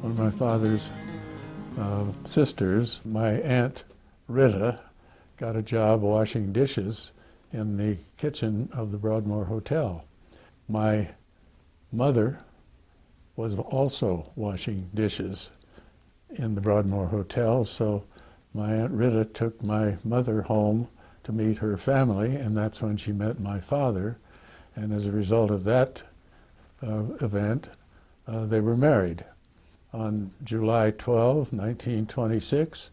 One of my father's sisters, my Aunt Rita, got a job washing dishes in the kitchen of the Broadmoor Hotel. My mother was also washing dishes in the Broadmoor Hotel, so my Aunt Rita took my mother home to meet her family, and that's when she met my father. And as a result of that event, they were married. On July 12, 1926,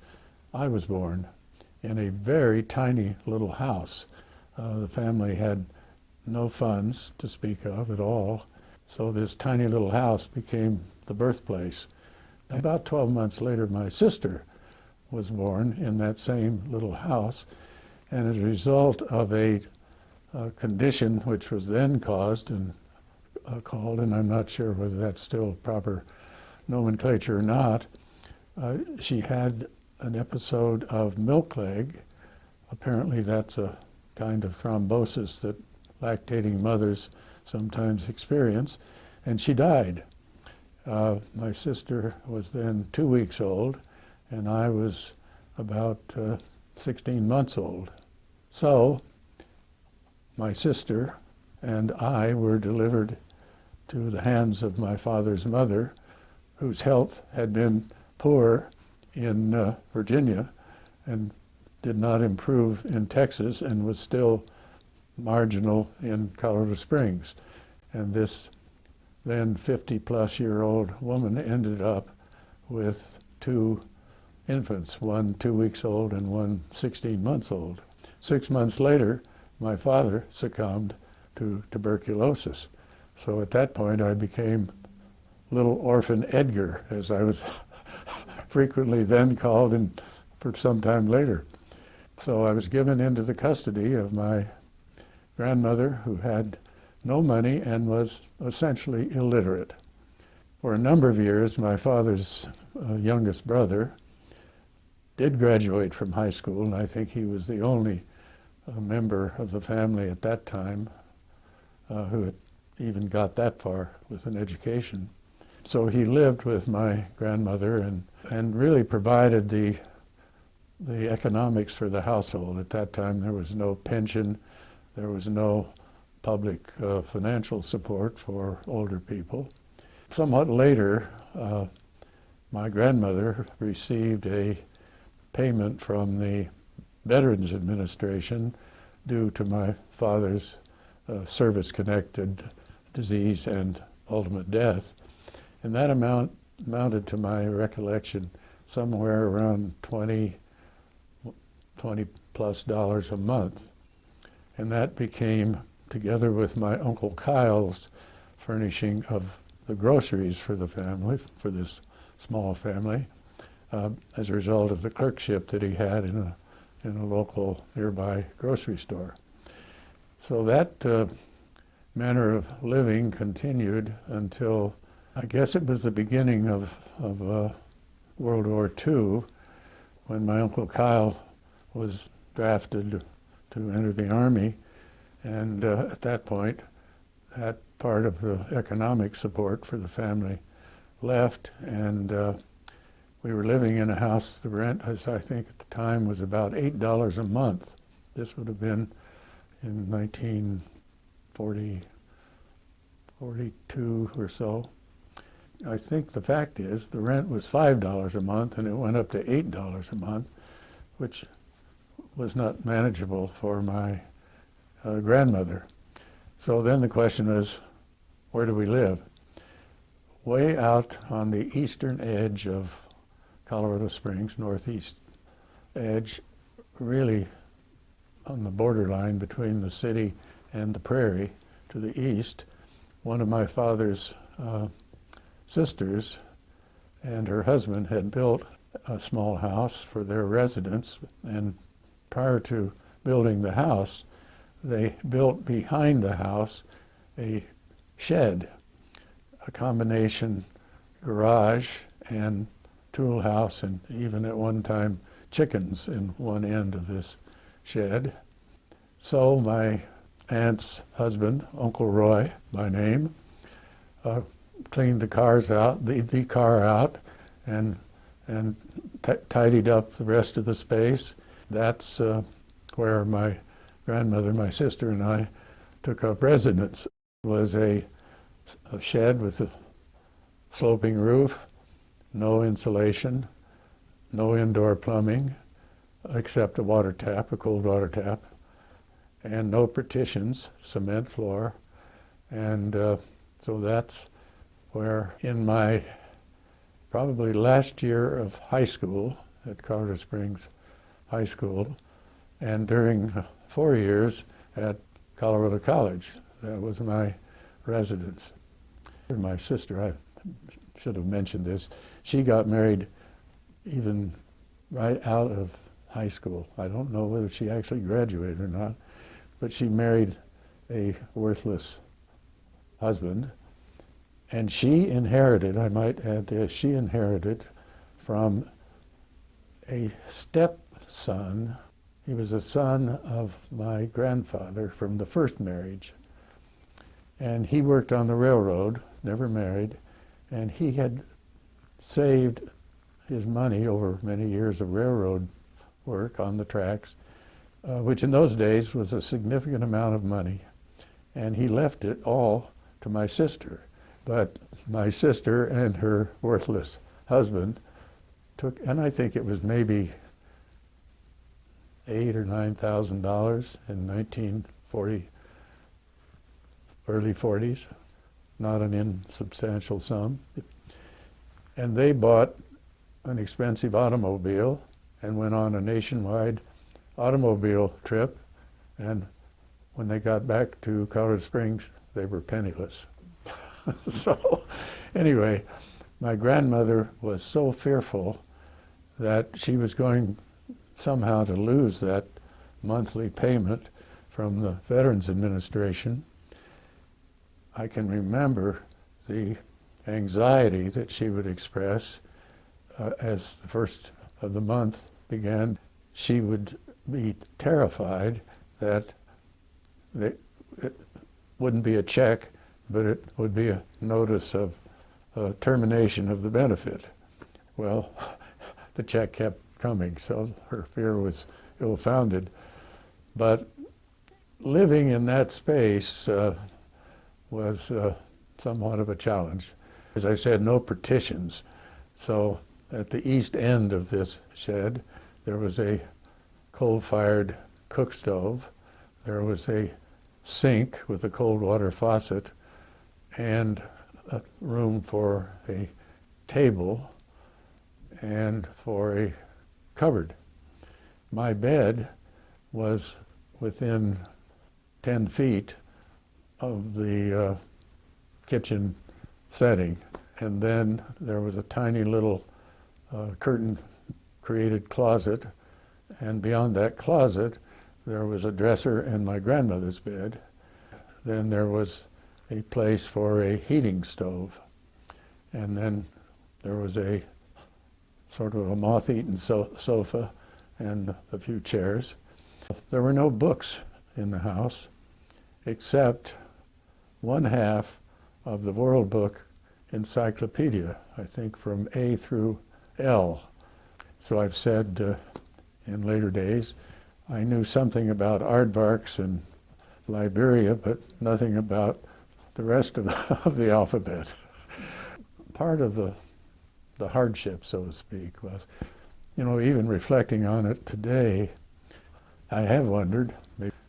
I was born in a very tiny little house. The family had no funds to speak of at all, so this tiny little house became the birthplace. About 12 months later, my sister was born in that same little house, and as a result of a condition which was then caused and called, and I'm not sure whether that's still proper nomenclature or not, she had an episode of milk leg. Apparently that's a kind of thrombosis that lactating mothers sometimes experience, and she died. My sister was then 2 weeks old, and I was about 16 months old. So my sister and I were delivered to the hands of my father's mother, whose health had been poor in Virginia and did not improve in Texas and was still marginal in Colorado Springs. And this then 50-plus-year-old woman ended up with two infants, one 2 weeks old and one 16 months old. 6 months later, my father succumbed to tuberculosis. So at that point, I became Little Orphan Edgar, as I was frequently then called, and for some time later. So I was given into the custody of my grandmother, who had no money and was essentially illiterate. For a number of years, my father's youngest brother did graduate from high school, and I think he was the only member of the family at that time who had even got that far with an education. So he lived with my grandmother and really provided the economics for the household. At that time, there was no pension, there was no public financial support for older people. Somewhat later, my grandmother received a payment from the Veterans Administration due to my father's service-connected disease and ultimate death. And that amounted to my recollection somewhere around $20 plus a month. And that became, together with my Uncle Kyle's furnishing of the groceries for the family, for this small family, as a result of the clerkship that he had in a local nearby grocery store. So that manner of living continued until, I guess it was the beginning of World War II, when my Uncle Kyle was drafted to enter the Army, and at that point, that part of the economic support for the family left, and we were living in a house. The rent, as I think at the time, was about $8 a month. This would have been in 1942 or so. I think the fact is the rent was $5 a month, and it went up to $8 a month, which was not manageable for my grandmother. So then the question is, where do we live? Way out on the eastern edge of Colorado Springs, northeast edge, really on the borderline between the city and the prairie to the east. One of my father's sisters and her husband had built a small house for their residence, and prior to building the house, they built behind the house a shed, a combination garage and tool house, and even at one time chickens in one end of this shed. So my aunt's husband, Uncle Roy by name, cleaned the car out and tidied up the rest of the space. That's where my grandmother, my sister, and I took up residence. It was a shed with a sloping roof, no insulation, no indoor plumbing, except a water tap, a cold water tap, and no partitions, cement floor. And so that's where, in my probably last year of high school at Colorado Springs High School, and during 4 years at Colorado College, that was my residence. My sister, I should have mentioned this, she got married even right out of high school. I don't know whether she actually graduated or not, but she married a worthless husband, and she inherited, I might add this, she inherited from a stepson. He was a son of my grandfather from the first marriage, and he worked on the railroad, never married, and he had saved his money over many years of railroad work on the tracks, which in those days was a significant amount of money, and he left it all to my sister. But my sister and her worthless husband took, and I think it was maybe $8,000 or $9,000 in 1940, early 40s, not an insubstantial sum. And they bought an expensive automobile and went on a nationwide automobile trip. And when they got back to Colorado Springs, they were penniless. So anyway, my grandmother was so fearful that she was going somehow to lose that monthly payment from the Veterans Administration. I can remember the anxiety that she would express as the first of the month began. She would be terrified that it wouldn't be a check, but it would be a notice of termination of the benefit. Well, the check kept coming, so her fear was ill-founded. But living in that space was somewhat of a challenge. As I said, no partitions. So at the east end of this shed, there was a coal-fired cook stove. There was a sink with a cold water faucet and a room for a table and for a cupboard. My bed was within 10 feet of the kitchen setting, and then there was a tiny little curtain-created closet, and beyond that closet there was a dresser and my grandmother's bed. Then there was a place for a heating stove, and then there was a sort of a moth-eaten sofa and a few chairs. There were no books in the house except one half of the World Book Encyclopedia, I think from A through L. So I've said in later days, I knew something about aardvarks and Liberia, but nothing about the rest of the alphabet. Part of the hardship, so to speak, was, even reflecting on it today, I have wondered,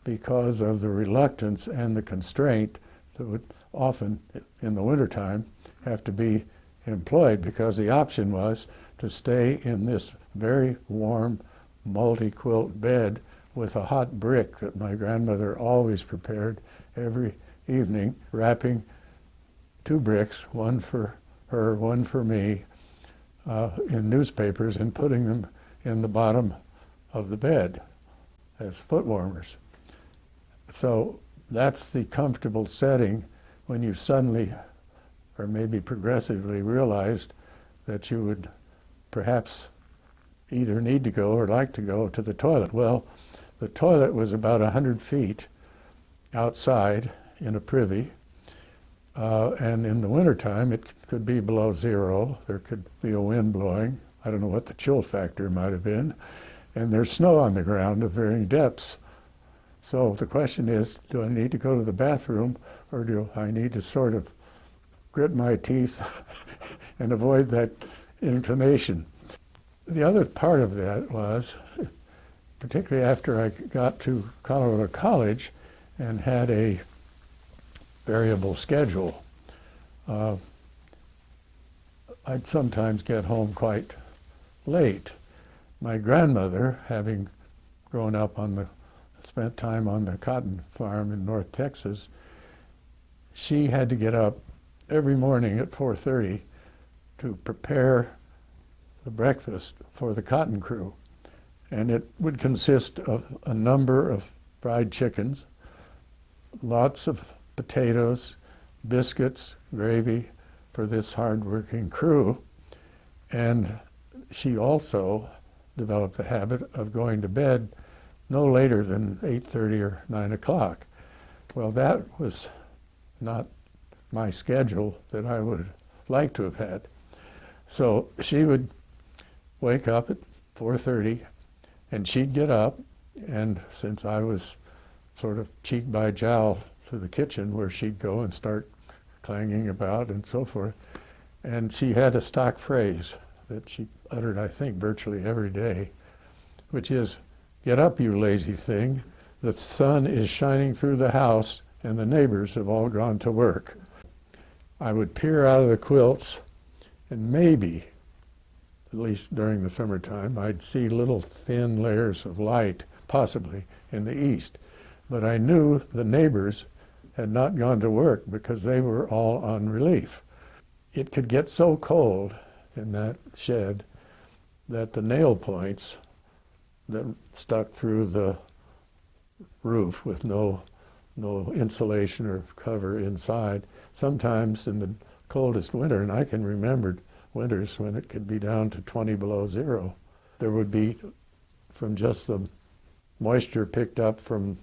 because of the reluctance and the constraint that would often, in the wintertime, have to be employed, because the option was to stay in this very warm multi-quilt bed with a hot brick that my grandmother always prepared every evening, wrapping 2 bricks, one for her, one for me, in newspapers and putting them in the bottom of the bed as foot warmers. So that's the comfortable setting when you suddenly, or maybe progressively, realized that you would perhaps either need to go or like to go to the toilet. Well, the toilet was about 100 feet outside in a privy, and in the wintertime it could be below zero. There could be a wind blowing. I don't know what the chill factor might have been. And there's snow on the ground of varying depths. So the question is, do I need to go to the bathroom, or do I need to sort of grit my teeth and avoid that inclination? The other part of that was, particularly after I got to Colorado College and had a variable schedule, I'd sometimes get home quite late. My grandmother, having grown up spent time on the cotton farm in North Texas, she had to get up every morning at 4:30 to prepare the breakfast for the cotton crew. And it would consist of a number of fried chickens, lots of potatoes, biscuits, gravy for this hard-working crew. And she also developed the habit of going to bed no later than 8:30 or 9 o'clock. Well, that was not my schedule that I would like to have had. So she would wake up at 4:30 and she'd get up, and since I was sort of cheek by jowl to the kitchen where she'd go and start clanging about and so forth, and she had a stock phrase that she uttered, I think, virtually every day, which is, "Get up, you lazy thing. The sun is shining through the house and the neighbors have all gone to work." I would peer out of the quilts, and maybe, at least during the summertime, I'd see little thin layers of light, possibly in the east. But I knew the neighbors had not gone to work because they were all on relief. It could get so cold in that shed that the nail points that stuck through the roof with no insulation or cover inside, sometimes in the coldest winter, and I can remember winters when it could be down to 20 below zero, there would be, from just the moisture picked up from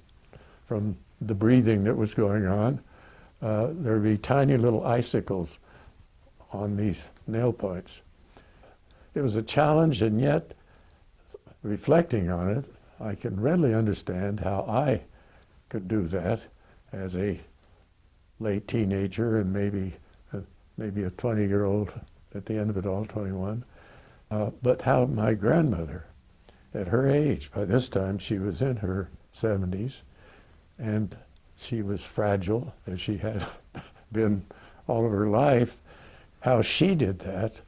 the breathing that was going on, there would be tiny little icicles on these nail points. It was a challenge, and yet, reflecting on it, I can readily understand how I could do that as a late teenager and maybe a 20-year-old at the end of it all, 21. But how my grandmother, at her age, by this time she was in her 70s, and she was fragile, as she had been all of her life, how she did that.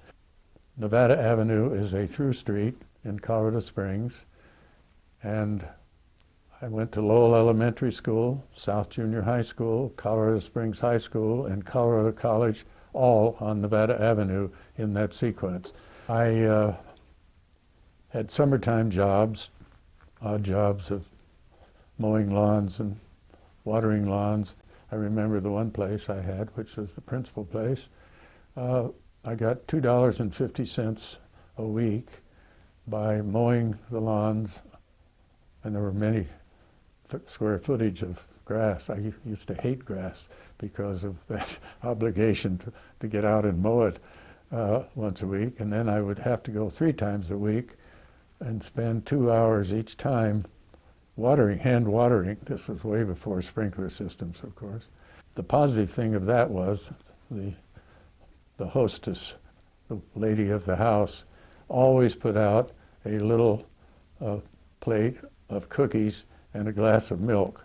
Nevada Avenue is a through street in Colorado Springs, and I went to Lowell Elementary School, South Junior High School, Colorado Springs High School, and Colorado College, all on Nevada Avenue in that sequence. I had summertime jobs, odd jobs of mowing lawns and watering lawns. I remember the one place I had, which was the principal place. I got $2.50 a week by mowing the lawns, and there were many square footage of grass. I used to hate grass because of that obligation to get out and mow it once a week, and then I would have to go 3 times a week and spend 2 hours each time watering, hand watering. This was way before sprinkler systems, of course. The positive thing of that was the hostess, the lady of the house, always put out a little plate of cookies and a glass of milk,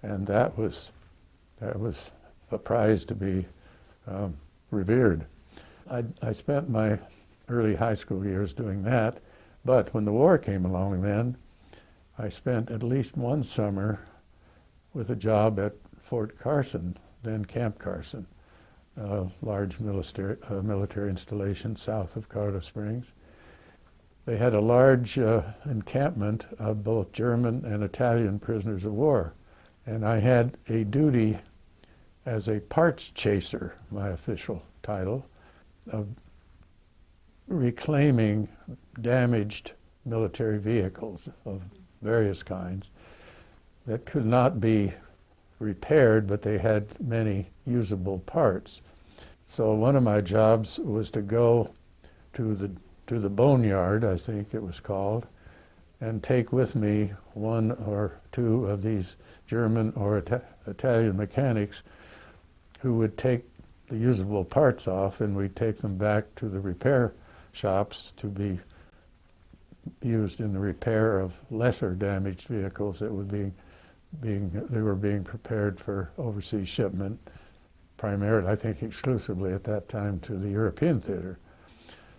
and that was a prize to be revered. I spent my early high school years doing that, but when the war came along then, I spent at least one summer with a job at Fort Carson, then Camp Carson, a large military installation south of Colorado Springs. They had a large encampment of both German and Italian prisoners of war, and I had a duty as a parts chaser, my official title, of reclaiming damaged military vehicles of various kinds that could not be repaired, but they had many usable parts. So one of my jobs was to go to the boneyard, I think it was called, and take with me one or two of these German or Italian mechanics who would take the usable parts off, and we'd take them back to the repair shops to be used in the repair of lesser damaged vehicles that would they were being prepared for overseas shipment, primarily, I think exclusively at that time, to the European theater.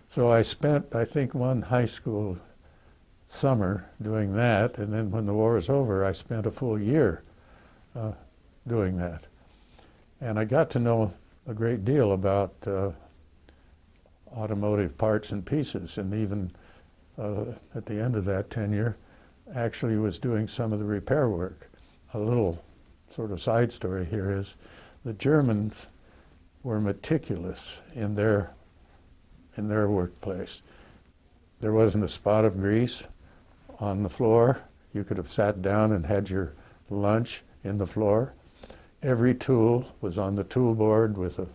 So I spent, I think, one high school summer doing that, and then when the war was over, I spent a full year doing that. And I got to know a great deal about automotive parts and pieces, and even at the end of that tenure, actually was doing some of the repair work. A little sort of side story here is the Germans were meticulous in their workplace. There wasn't a spot of grease on the floor. You could have sat down and had your lunch in the floor. Every tool was on the tool board with a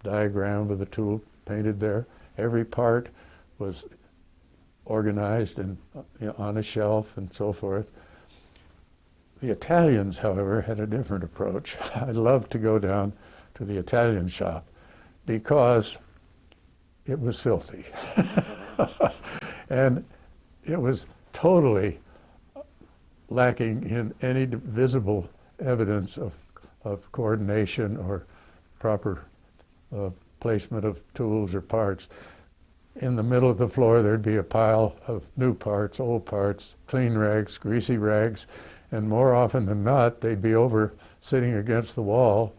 diagram of the tool painted there. Every part was organized and on a shelf and so forth. The Italians, however, had a different approach. I loved to go down to the Italian shop because it was filthy. And it was totally lacking in any visible evidence of coordination or proper placement of tools or parts. In the middle of the floor, there'd be a pile of new parts, old parts, clean rags, greasy rags, and more often than not, they'd be over sitting against the wall,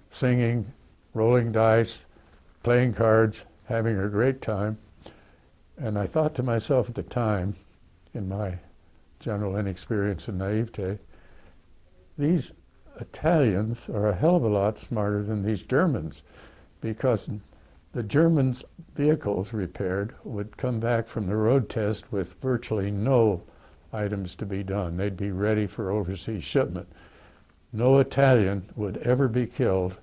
singing, rolling dice, playing cards, having a great time. And I thought to myself at the time, in my general inexperience and naivete, these Italians are a hell of a lot smarter than these Germans, because the Germans' vehicles repaired would come back from the road test with virtually no items to be done. They'd be ready for overseas shipment. No Italian would ever be killed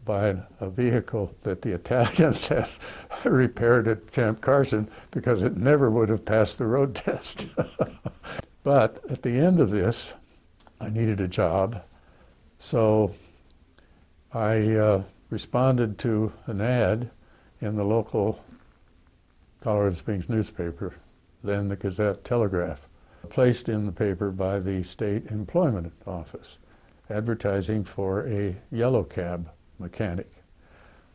by a vehicle that the Italians had repaired at Camp Carson, because it never would have passed the road test. But at the end of this, I needed a job. So I responded to an ad in the local Colorado Springs newspaper, then the Gazette-Telegraph, placed in the paper by the state employment office, advertising for a yellow cab mechanic.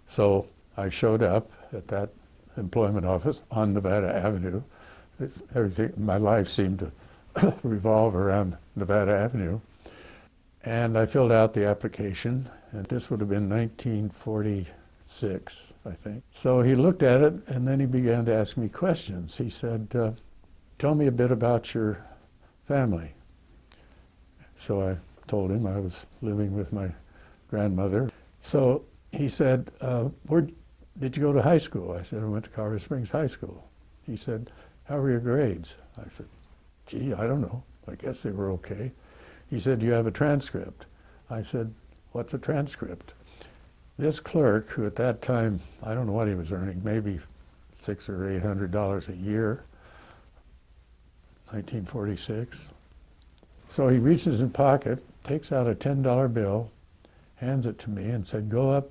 So I showed up at that employment office on Nevada Avenue. My life seemed to revolve around Nevada Avenue. And I filled out the application, and this would have been 1946, I think. So he looked at it, and then he began to ask me questions. He said, tell me a bit about your family. So I told him I was living with my grandmother. So he said, where did you go to high school? I said, I went to Colorado Springs High School. He said, how were your grades? I said, gee, I don't know. I guess they were okay. He said, do you have a transcript? I said, what's a transcript? This clerk, who at that time, I don't know what he was earning, maybe $600 or $800 a year, 1946. So he reaches in his pocket, takes out a $10 bill, hands it to me, and said, go up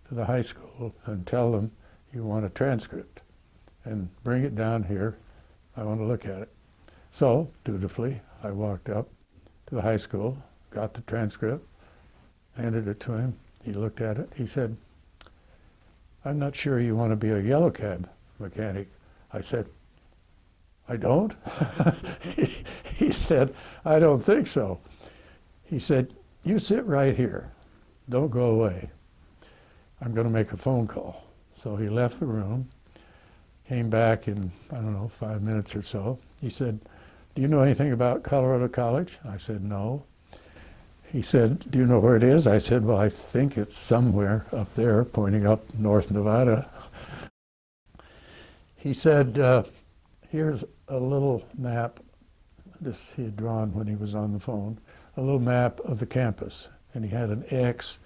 to the high school and tell them you want a transcript, and bring it down here. I want to look at it. So, dutifully, I walked up to the high school, got the transcript, handed it to him. He looked at it. He said, I'm not sure you want to be a yellow cab mechanic. I said, I don't? He said, I don't think so. He said, you sit right here. Don't go away. I'm going to make a phone call. So he left the room, came back in, I don't know, 5 minutes or so. He said, do you know anything about Colorado College? I said, no. He said, do you know where it is? I said, well, I think it's somewhere up there, pointing up North Nevada. He said, here's a little map. This he had drawn when he was on the phone, a little map of the campus. And he had an X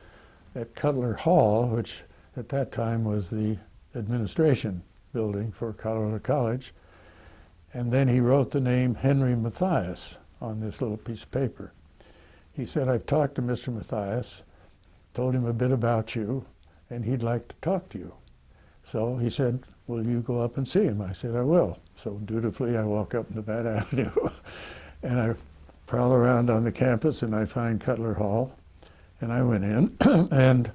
at Cutler Hall, which at that time was the administration building for Colorado College. And then he wrote the name Henry Mathias on this little piece of paper. He said, I've talked to Mr. Mathias, told him a bit about you, and he'd like to talk to you. So he said, will you go up and see him? I said, I will. So dutifully, I walk up Nevada Avenue, and I prowl around on the campus, and I find Cutler Hall. And I went in, and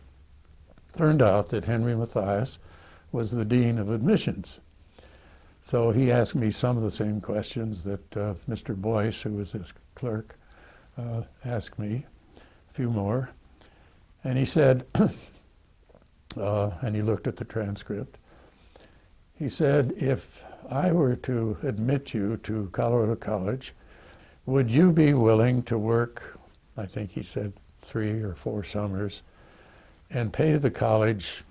turned out that Henry Mathias was the dean of admissions. So he asked me some of the same questions that Mr. Boyce, who was his clerk, asked me, a few more. And he said, and he looked at the transcript, he said, if I were to admit you to Colorado College, would you be willing to work, I think he said 3 or 4 summers, and pay the college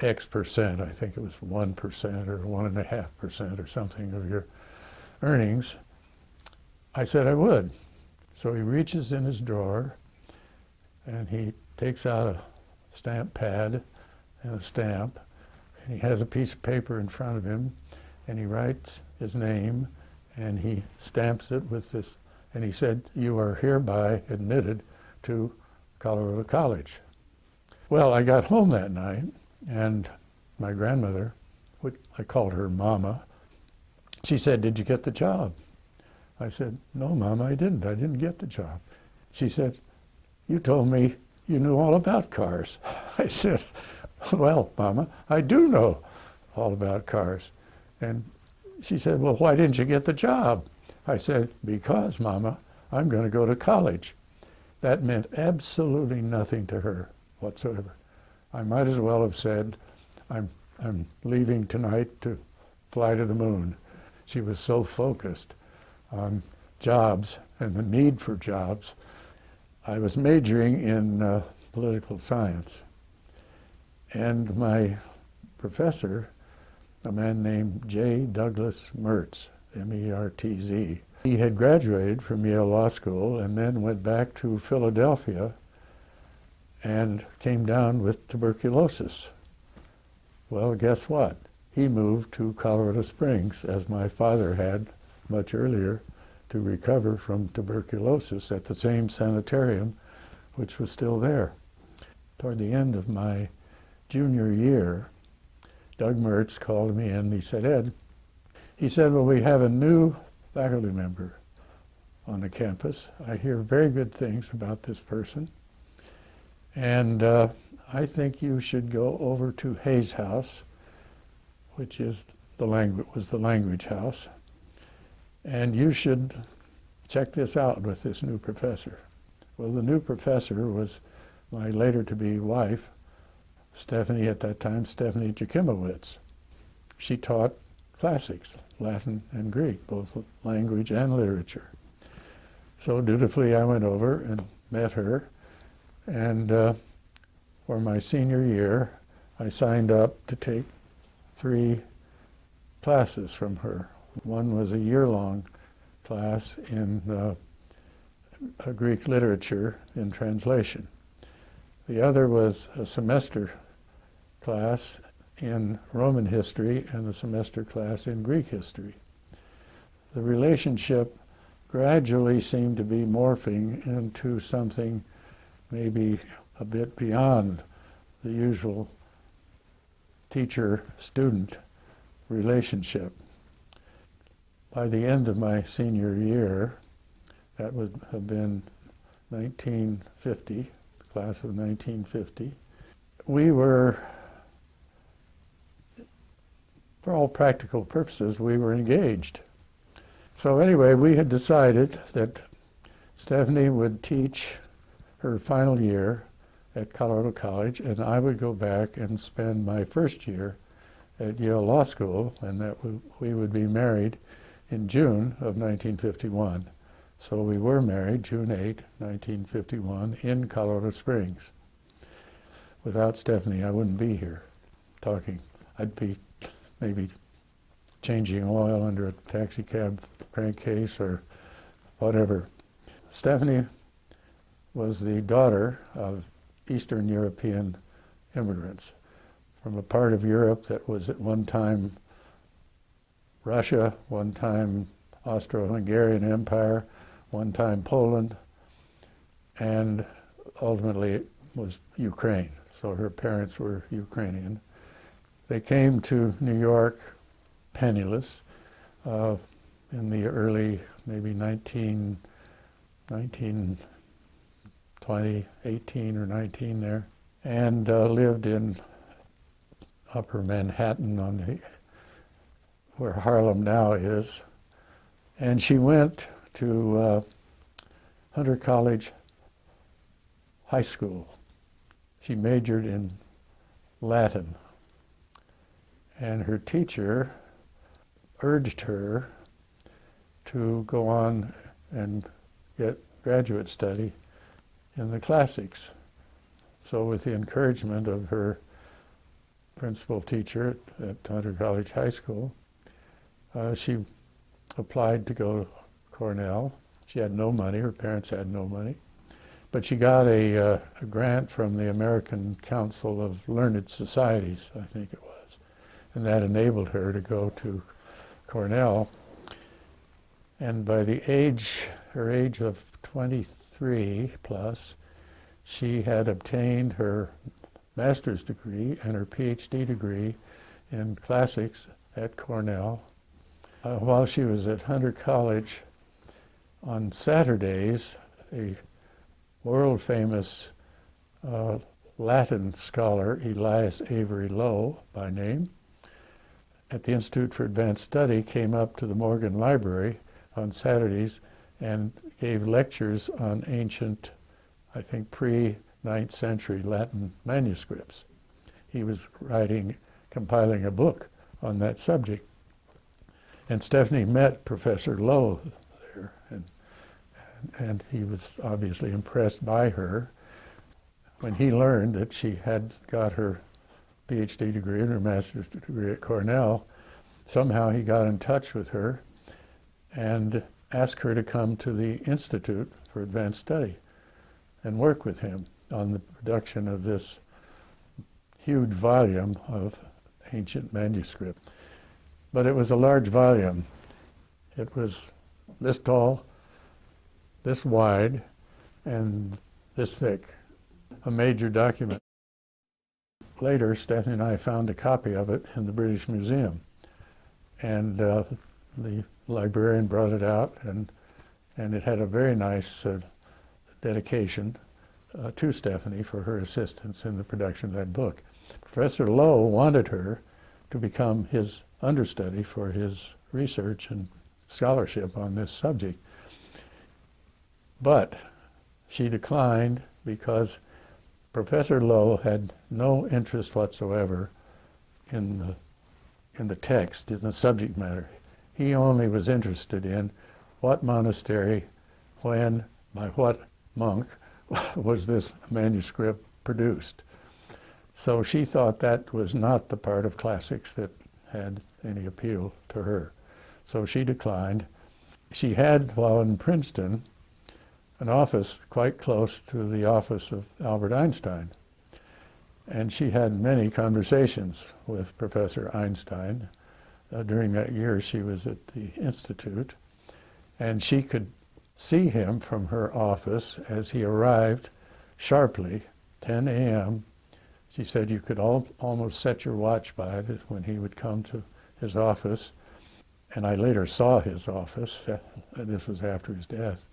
X percent, I think it was 1% or 1.5% or something of your earnings? I said I would. So he reaches in his drawer and he takes out a stamp pad and a stamp, and he has a piece of paper in front of him, and he writes his name and he stamps it with this, and he said, you are hereby admitted to Colorado College. Well, I got home that night, and my grandmother, I called her Mama, she said, did you get the job? I said, no, Mama, I didn't get the job. She said, you told me you knew all about cars. I said, well, Mama, I do know all about cars. And she said, well, why didn't you get the job? I said, because, Mama, I'm going to go to college. That meant absolutely nothing to her whatsoever. I might as well have said, I'm leaving tonight to fly to the moon. She was so focused on jobs and the need for jobs. I was majoring in political science. And my professor, a man named J. Douglas Mertz, M-E-R-T-Z, he had graduated from Yale Law School and then went back to Philadelphia and came down with tuberculosis. Well, guess what? He moved to Colorado Springs, as my father had much earlier, to recover from tuberculosis at the same sanitarium, which was still there. Toward the end of my junior year, Doug Mertz called me in and he said, Ed, he said, well, we have a new faculty member on the campus. I hear very good things about this person. And I think you should go over to Hayes House, which is was the language house, and you should check this out with this new professor. Well, the new professor was my later-to-be wife, Stephanie, at that time, Stephanie Jakimowicz. She taught classics, Latin and Greek, both language and literature. So dutifully I went over and met her, and for my senior year, I signed up to take 3 classes from her. One was a year-long class in Greek literature in translation. The other was a semester class in Roman history and a semester class in Greek history. The relationship gradually seemed to be morphing into something maybe a bit beyond the usual teacher-student relationship. By the end of my senior year, that would have been 1950, the class of 1950, we were, for all practical purposes, we were engaged. So anyway, we had decided that Stephanie would teach her final year at Colorado College, and I would go back and spend my first year at Yale Law School, and that we would be married in June of 1951. So we were married June 8, 1951, in Colorado Springs. Without Stephanie, I wouldn't be here talking. I'd be maybe changing oil under a taxi cab crankcase or whatever. Stephanie was the daughter of Eastern European immigrants from a part of Europe that was at one time Russia, one time Austro-Hungarian Empire, one time Poland, and ultimately it was Ukraine. So her parents were Ukrainian. They came to New York penniless in the early, maybe 1920, 18 or 19 there, and lived in Upper Manhattan where Harlem now is. And she went to Hunter College High School. She majored in Latin. And her teacher urged her to go on and get graduate study in the classics. So with the encouragement of her principal teacher at Hunter College High School, she applied to go to Cornell. She had no money, her parents had no money, but she got a grant from the American Council of Learned Societies, I think it was, and that enabled her to go to Cornell. And by her age of 23 plus, she had obtained her master's degree and her PhD degree in classics at Cornell. While she was at Hunter College, on Saturdays, a world-famous Latin scholar, Elias Avery Lowe by name, at the Institute for Advanced Study, came up to the Morgan Library on Saturdays and gave lectures on ancient, I think, pre-9th century Latin manuscripts. He was compiling a book on that subject. And Stephanie met Professor Lowe there, and he was obviously impressed by her. When he learned that she had got her PhD degree and her master's degree at Cornell, somehow he got in touch with her and asked her to come to the Institute for Advanced Study and work with him on the production of this huge volume of ancient manuscript. But it was a large volume. It was this tall, this wide, and this thick, a major document. Later, Stephanie and I found a copy of it in the British Museum, and the librarian brought it out, and it had a very nice dedication to Stephanie for her assistance in the production of that book. Professor Lowe wanted her to become his understudy for his research and scholarship on this subject. But she declined because Professor Lowe had no interest whatsoever in the text, in the subject matter. He only was interested in what monastery, when, by what monk was this manuscript produced. So she thought that was not the part of classics that had any appeal to her. So she declined. She had, while in Princeton, an office quite close to the office of Albert Einstein. And she had many conversations with Professor Einstein. During that year she was at the Institute, and she could see him from her office as he arrived sharply, 10 a.m. She said you could almost set your watch by it when he would come to his office. And I later saw his office. This was after his death.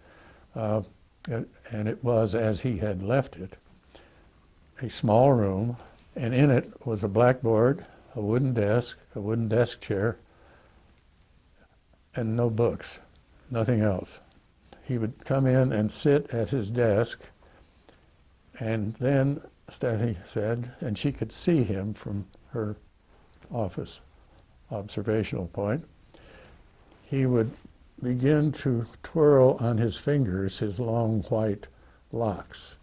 And it was, as he had left it, a small room, and in it was a blackboard, a wooden desk chair, and no books. nothing else. He would come in and sit at his desk, and then Stephanie said, and she could see him from her office observational point, he would begin to twirl on his fingers his long white locks.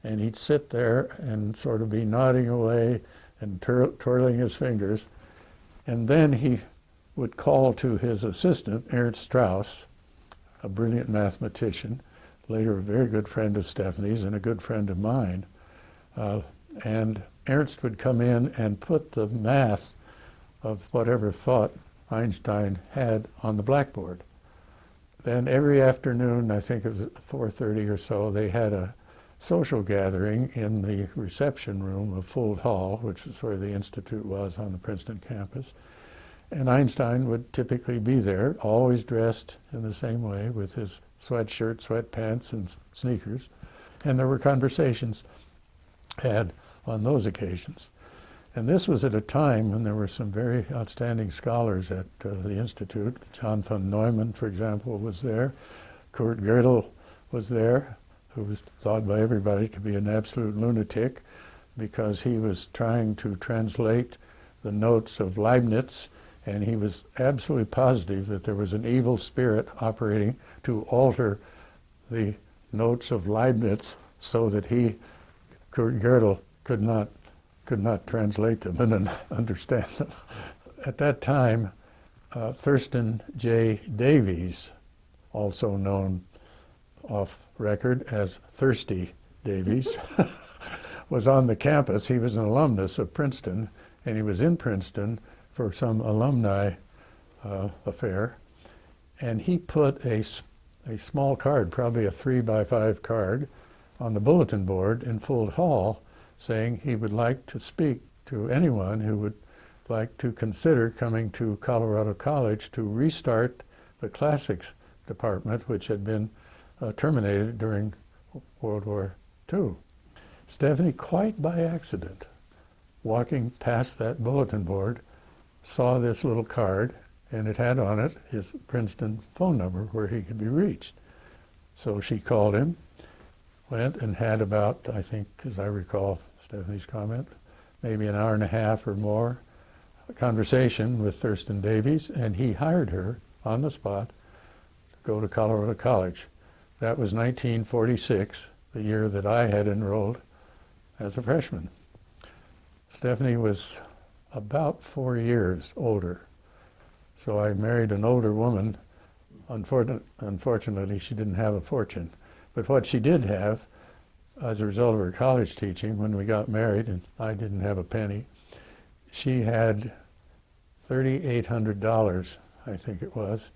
And he'd sit there and sort of be nodding away and twirling his fingers. And then he would call to his assistant, Ernst Strauss, a brilliant mathematician, later a very good friend of Stephanie's and a good friend of mine. And Ernst would come in and put the math of whatever thought Einstein had on the blackboard. Then every afternoon, I think it was at 4:30 or so, they had a social gathering in the reception room of Fuld Hall, which is where the Institute was on the Princeton campus. And Einstein would typically be there, always dressed in the same way with his sweatshirt, sweatpants, and sneakers. And there were conversations had on those occasions. And this was at a time when there were some very outstanding scholars at the Institute. John von Neumann, for example, was there. Kurt Gödel was there, who was thought by everybody to be an absolute lunatic because he was trying to translate the notes of Leibniz, and he was absolutely positive that there was an evil spirit operating to alter the notes of Leibniz so that he, Kurt Gödel, could not translate them and understand them. At that time, Thurston J. Davies, also known off record as Thirsty Davies, was on the campus. He was an alumnus of Princeton, and he was in Princeton for some alumni affair. And he put a small card, probably a 3x5 card, on the bulletin board in Fuld Hall, saying he would like to speak to anyone who would like to consider coming to Colorado College to restart the classics department, which had been terminated during World War II. Stephanie, quite by accident, walking past that bulletin board, saw this little card, and it had on it his Princeton phone number where he could be reached. So she called him, went and had about, I think, as I recall Stephanie's comment, maybe an hour and a half or more, a conversation with Thurston Davies, and he hired her on the spot to go to Colorado College. That was 1946, the year that I had enrolled as a freshman. Stephanie was about 4 years older, so I married an older woman. Unfortunately, she didn't have a fortune. But what she did have, as a result of her college teaching, when we got married, and I didn't have a penny, she had $3,800, I think it was,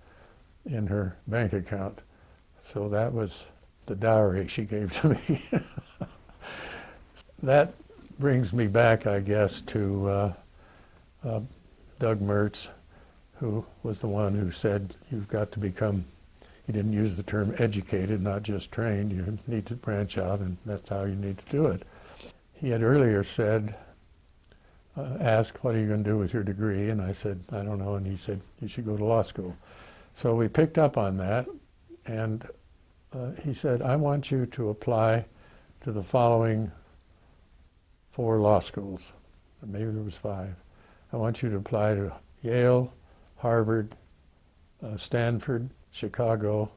in her bank account. So that was the dowry she gave to me. That brings me back, I guess, to Doug Mertz, who was the one who said, you've got to become, he didn't use the term educated, not just trained. You need to branch out, and that's how you need to do it. He had earlier said, asked, what are you going to do with your degree? And I said, I don't know. And he said, you should go to law school. So we picked up on that, and he said, I want you to apply to the following 4 law schools. Maybe there was 5. I want you to apply to Yale, Harvard, Stanford, Chicago,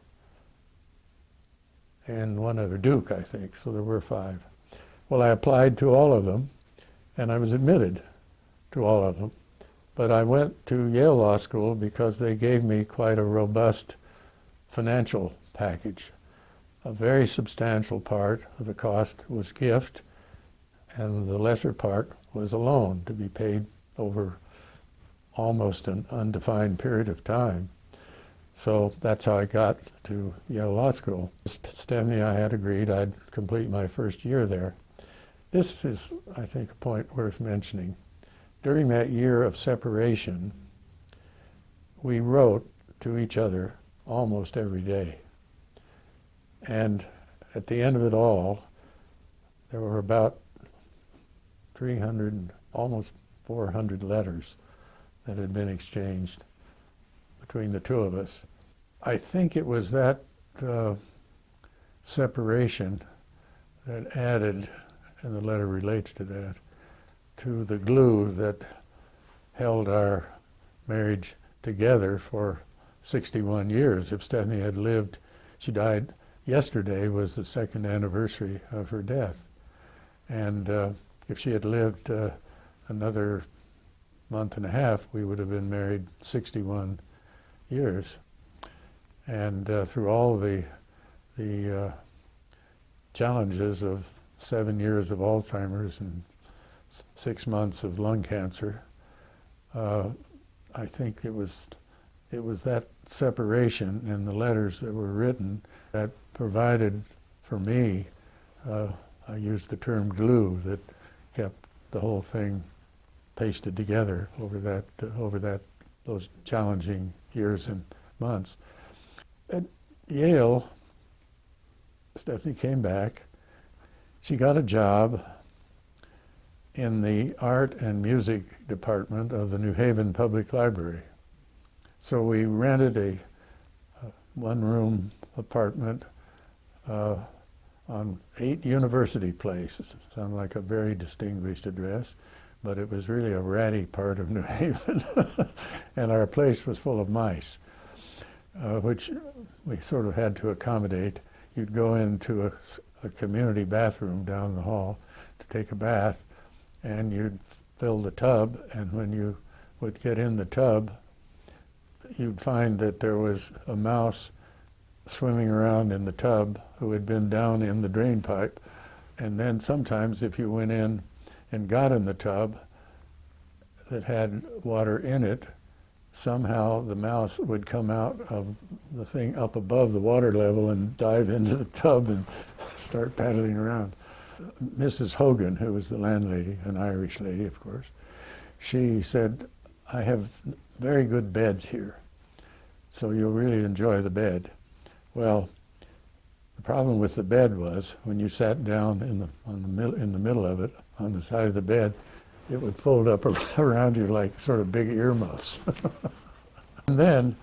and one other, Duke, I think. So there were 5. Well, I applied to all of them, and I was admitted to all of them. But I went to Yale Law School because they gave me quite a robust financial package. A very substantial part of the cost was gift, and the lesser part was a loan to be paid over almost an undefined period of time. So that's how I got to Yale Law School. Stephanie and I had agreed I'd complete my first year there. This is, I think, a point worth mentioning. During that year of separation, we wrote to each other almost every day. And at the end of it all, there were about 300, almost 400 letters that had been exchanged between the two of us. I think it was that separation that added, and the letter relates to that, to the glue that held our marriage together for 61 years. If Stephanie had lived, she died yesterday, was the second anniversary of her death. And if she had lived another month and a half, we would have been married 61 years. And through all the challenges of 7 years of Alzheimer's and 6 months of lung cancer, I think it was that separation and the letters that were written that provided for me, I used the term glue, that kept the whole thing pasted together over those challenging years and months. At Yale, Stephanie came back. She got a job in the art and music department of the New Haven Public Library. So we rented a one-room apartment on 8 University Place. Sounded like a very distinguished address, but it was really a ratty part of New Haven. And our place was full of mice, which we sort of had to accommodate. You'd go into a community bathroom down the hall to take a bath, and you'd fill the tub, and when you would get in the tub, you'd find that there was a mouse swimming around in the tub who had been down in the drain pipe. And then sometimes if you went in and got in the tub that had water in it, somehow the mouse would come out of the thing up above the water level and dive into the tub and start paddling around. Mrs. Hogan, who was the landlady, an Irish lady, of course, she said, "I have very good beds here, so you'll really enjoy the bed." Well, the problem with the bed was when you sat down in the middle of it, on the side of the bed, it would fold up around you like sort of big earmuffs. And then,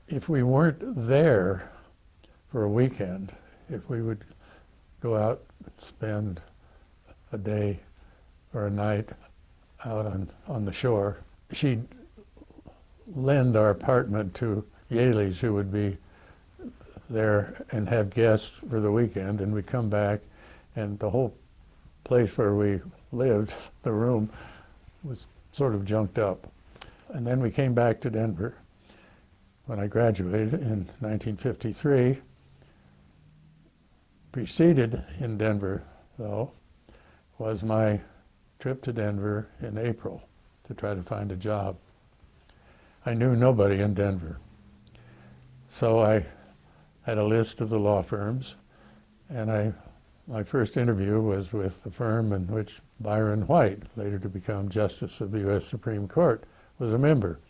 if we weren't there for a weekend, if we would go out and spend a day or a night out on the shore, she'd lend our apartment to Yaleys who would be there and have guests for the weekend, and we'd come back, and the whole place where we lived, the room, was sort of junked up. And then we came back to Denver when I graduated in 1953. Preceded in Denver, though, was my trip to Denver in April to try to find a job. I knew nobody in Denver. So I had a list of the law firms, and my first interview was with the firm in which Byron White, later to become Justice of the U.S. Supreme Court, was a member.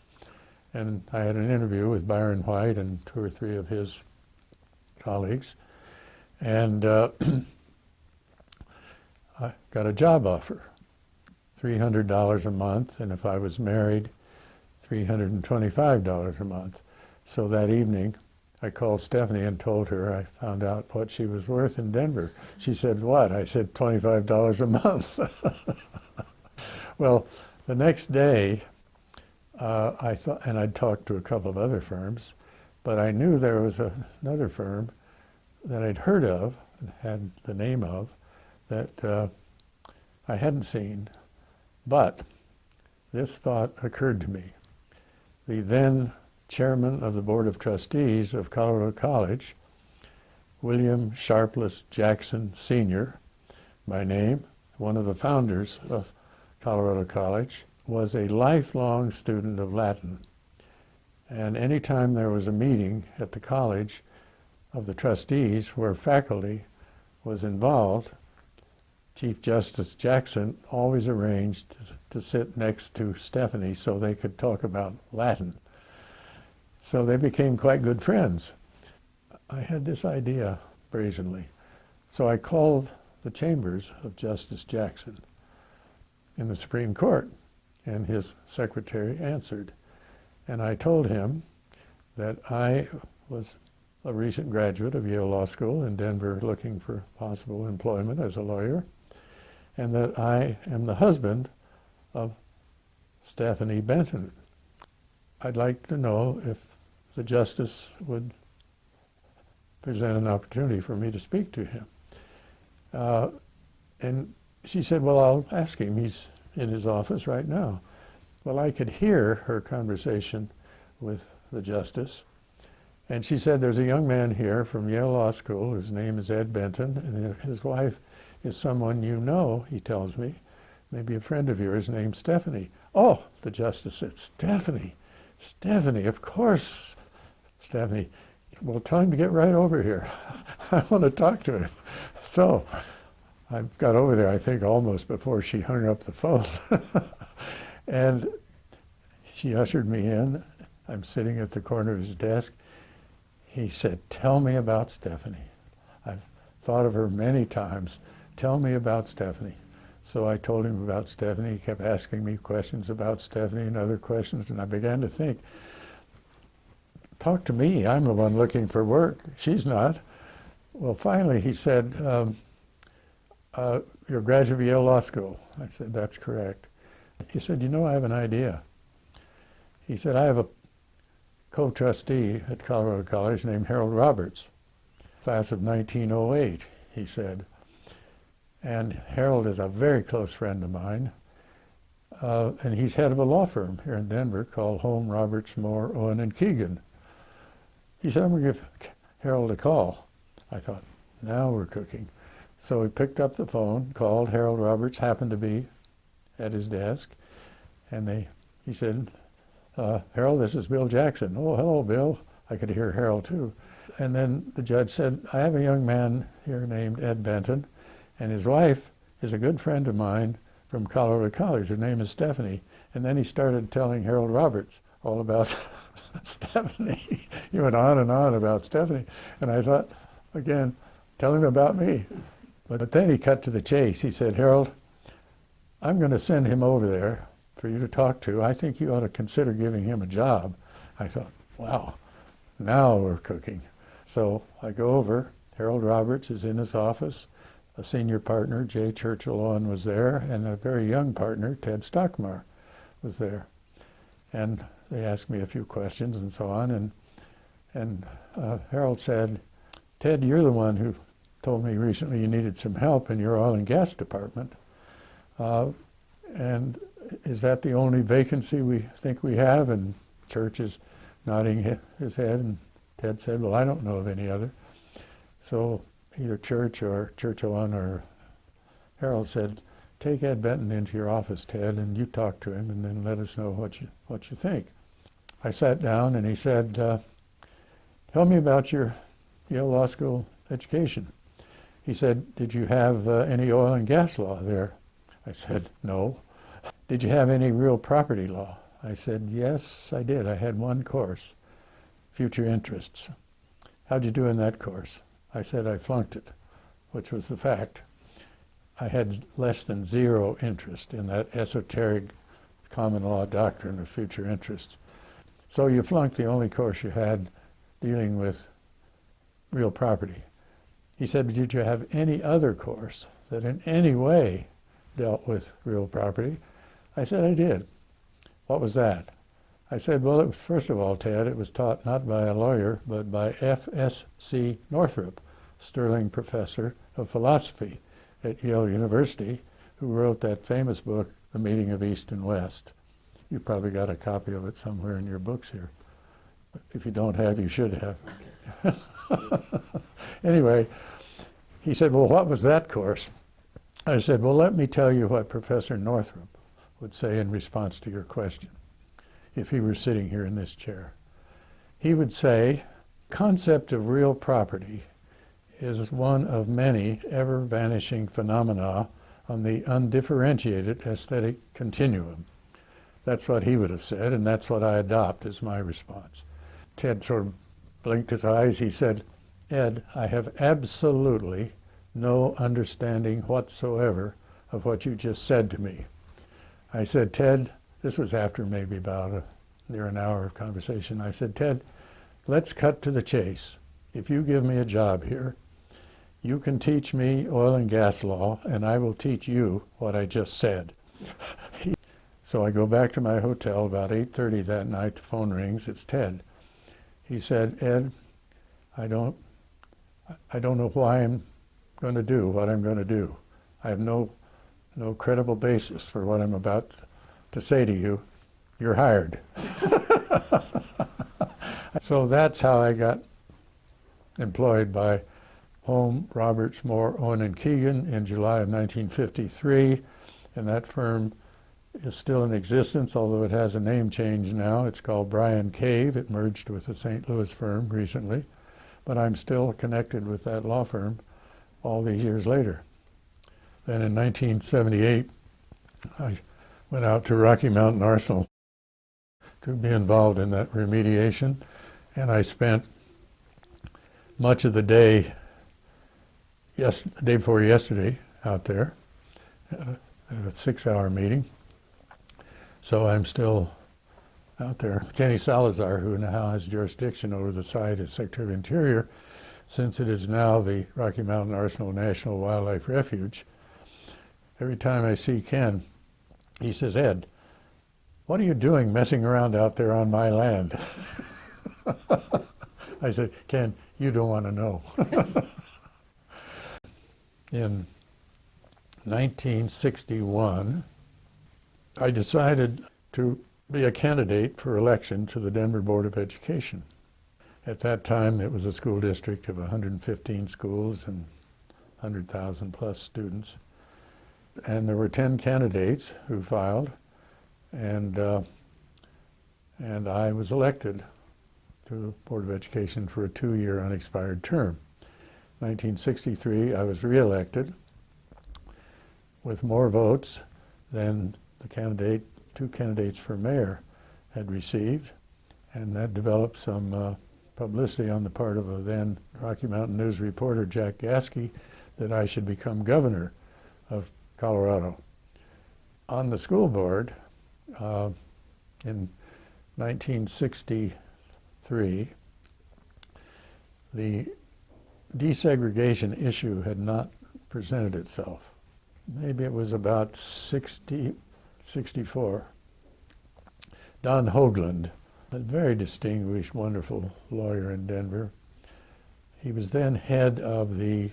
And I had an interview with Byron White and 2 or 3 of his colleagues, and I got a job offer, $300 a month, and if I was married, $325 a month. So that evening, I called Stephanie and told her I found out what she was worth in Denver. She said, "What?" I said, $25 a month. Well, the next day, I thought, and I'd talked to a couple of other firms, but I knew there was another firm that I'd heard of, and had the name of, that I hadn't seen. But this thought occurred to me. The then chairman of the Board of Trustees of Colorado College, William Sharpless Jackson Sr., by name, one of the founders of Colorado College, was a lifelong student of Latin. And anytime there was a meeting at the college of the trustees where faculty was involved, Chief Justice Jackson always arranged to sit next to Stephanie so they could talk about Latin. So they became quite good friends. I had this idea brazenly. So I called the chambers of Justice Jackson in the Supreme Court, and his secretary answered. And I told him that I was a recent graduate of Yale Law School in Denver looking for possible employment as a lawyer, and that I am the husband of Stephanie Benton. I'd like to know if the justice would present an opportunity for me to speak to him. And she said, well, I'll ask him. He's in his office right now. Well, I could hear her conversation with the justice. And she said, there's a young man here from Yale Law School. His name is Ed Benton, and his wife is someone you know, he tells me, maybe a friend of yours named Stephanie. Oh, the justice said, Stephanie, of course, Stephanie. Well, tell him to get right over here. I want to talk to him. So I got over there, I think, almost before she hung up the phone. And she ushered me in. I'm sitting at the corner of his desk. He said, tell me about Stephanie. I've thought of her many times. Tell me about Stephanie. So I told him about Stephanie. He kept asking me questions about Stephanie and other questions, and I began to think, talk to me. I'm the one looking for work. She's not. Well, finally he said, you're a graduate of Yale Law School. I said, that's correct. He said, you know, I have an idea. He said, I have a co-trustee at Colorado College named Harold Roberts, class of 1908, he said. And Harold is a very close friend of mine, and he's head of a law firm here in Denver called Home, Roberts, Moore, Owen, and Keegan. He said, I'm going to give Harold a call. I thought, now we're cooking. So he picked up the phone, called. Harold Roberts happened to be at his desk, and he said, Harold, this is Bill Jackson. Oh, hello, Bill. I could hear Harold, too. And then the judge said, I have a young man here named Ed Benton, and his wife is a good friend of mine from Colorado College. Her name is Stephanie. And then he started telling Harold Roberts all about Stephanie. He went on and on about Stephanie. And I thought, again, tell him about me. But then he cut to the chase. He said, Harold, I'm going to send him over there for you to talk to. I think you ought to consider giving him a job. I thought, wow, now we're cooking. So I go over. Harold Roberts is in his office. A senior partner, J. Churchill Owen, was there, and a very young partner, Ted Stockmar, was there. And they asked me a few questions and so on. And Harold said, Ted, you're the one who told me recently you needed some help in your oil and gas department. And is that the only vacancy we think we have? And Church is nodding his head, and Ted said, well, I don't know of any other. So either Church or Churchill or Harold said, take Ed Benton into your office, Ted, and you talk to him, and then let us know what you think. I sat down, and he said, tell me about your Yale Law School education. He said, did you have any oil and gas law there? I said, no. Did you have any real property law? I said, yes, I did. I had one course, future interests. How'd you do in that course? I said, I flunked it, which was the fact. I had less than zero interest in that esoteric common law doctrine of future interests. So you flunked the only course you had dealing with real property. He said, did you have any other course that in any way dealt with real property? I said, I did. What was that? I said, well, it was, first of all, Ted, it was taught not by a lawyer, but by F.S.C. Northrop, Sterling Professor of Philosophy at Yale University, who wrote that famous book, The Meeting of East and West. You probably got a copy of it somewhere in your books here. If you don't have, you should have. Anyway, he said, well, what was that course? I said, well, let me tell you what Professor Northrop would say in response to your question, if he were sitting here in this chair. He would say, concept of real property is one of many ever-vanishing phenomena on the undifferentiated aesthetic continuum. That's what he would have said, and that's what I adopt as my response. Ted sort of blinked his eyes. He said, Ed, I have absolutely no understanding whatsoever of what you just said to me. I said, Ted, this was after maybe about near an hour of conversation. I said, Ted, let's cut to the chase. If you give me a job here, you can teach me oil and gas law, and I will teach you what I just said. So I go back to my hotel about 8:30 that night. The phone rings. It's Ted. He said, Ed, I don't know why I'm going to do what I'm going to do. I have no credible basis for what I'm about to say to you. You're hired. So that's how I got employed by Home, Roberts, Moore, Owen and Keegan in July of 1953, and that firm is still in existence, although it has a name change now. It's called Bryan Cave. It merged with a St. Louis firm recently, but I'm still connected with that law firm all these years later. Then in 1978, I went out to Rocky Mountain Arsenal to be involved in that remediation, and I spent much of the day, the day before yesterday, out there at a 6-hour meeting. So I'm still out there. Kenny Salazar, who now has jurisdiction over the site as Secretary of Interior, since it is now the Rocky Mountain Arsenal National Wildlife Refuge, every time I see Ken, he says, Ed, what are you doing messing around out there on my land? I said, Ken, you don't want to know. In 1961, I decided to be a candidate for election to the Denver Board of Education. At that time, it was a school district of 115 schools and 100,000 plus students. And there were 10 candidates who filed, and I was elected to the Board of Education for a 2-year unexpired term. 1963, I was reelected with more votes than the two candidates for mayor had received, and that developed some publicity on the part of a then Rocky Mountain News reporter, Jack Gasky, that I should become governor of Colorado. On the school board, in 1963, the desegregation issue had not presented itself. Maybe it was about 64. Don Hoagland, a very distinguished, wonderful lawyer in Denver. He was then head of the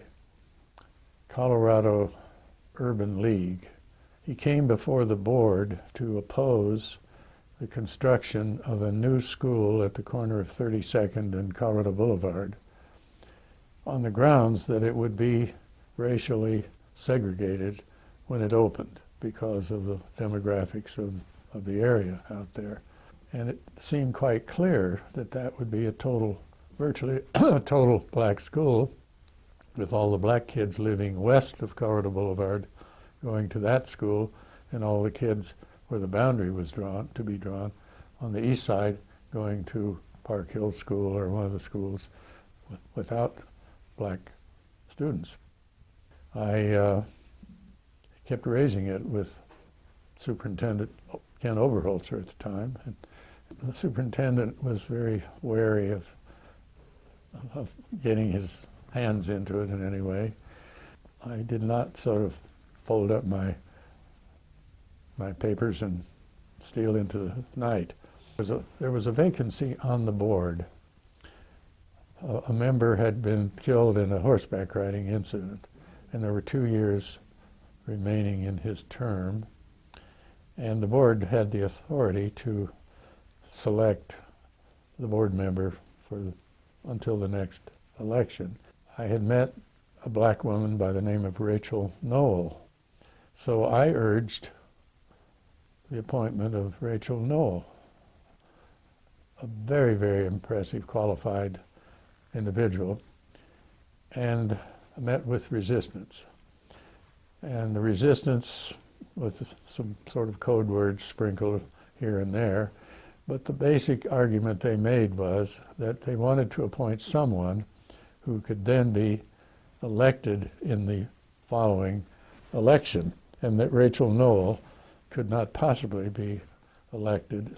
Colorado Urban League. He came before the board to oppose the construction of a new school at the corner of 32nd and Colorado Boulevard on the grounds that it would be racially segregated when it opened because of the demographics of the area out there. And it seemed quite clear that that would be a virtually a total black school, with all the black kids living west of Colorado Boulevard going to that school, and all the kids where the boundary was drawn on the east side going to Park Hill School or one of the schools without black students. I kept raising it with Superintendent Ken Oberholzer at the time, and the superintendent was very wary of getting his hands into it in any way. I did not sort of fold up my papers and steal into the night. There was a vacancy on the board. A member had been killed in a horseback riding incident, and there were 2 years remaining in his term, and the board had the authority to select the board member until the next election. I had met a black woman by the name of Rachel Noel, so I urged the appointment of Rachel Noel, a very, very impressive, qualified individual, and met with resistance. And the resistance, with some sort of code words sprinkled here and there, but the basic argument they made was that they wanted to appoint someone who could then be elected in the following election, and that Rachel Noel could not possibly be elected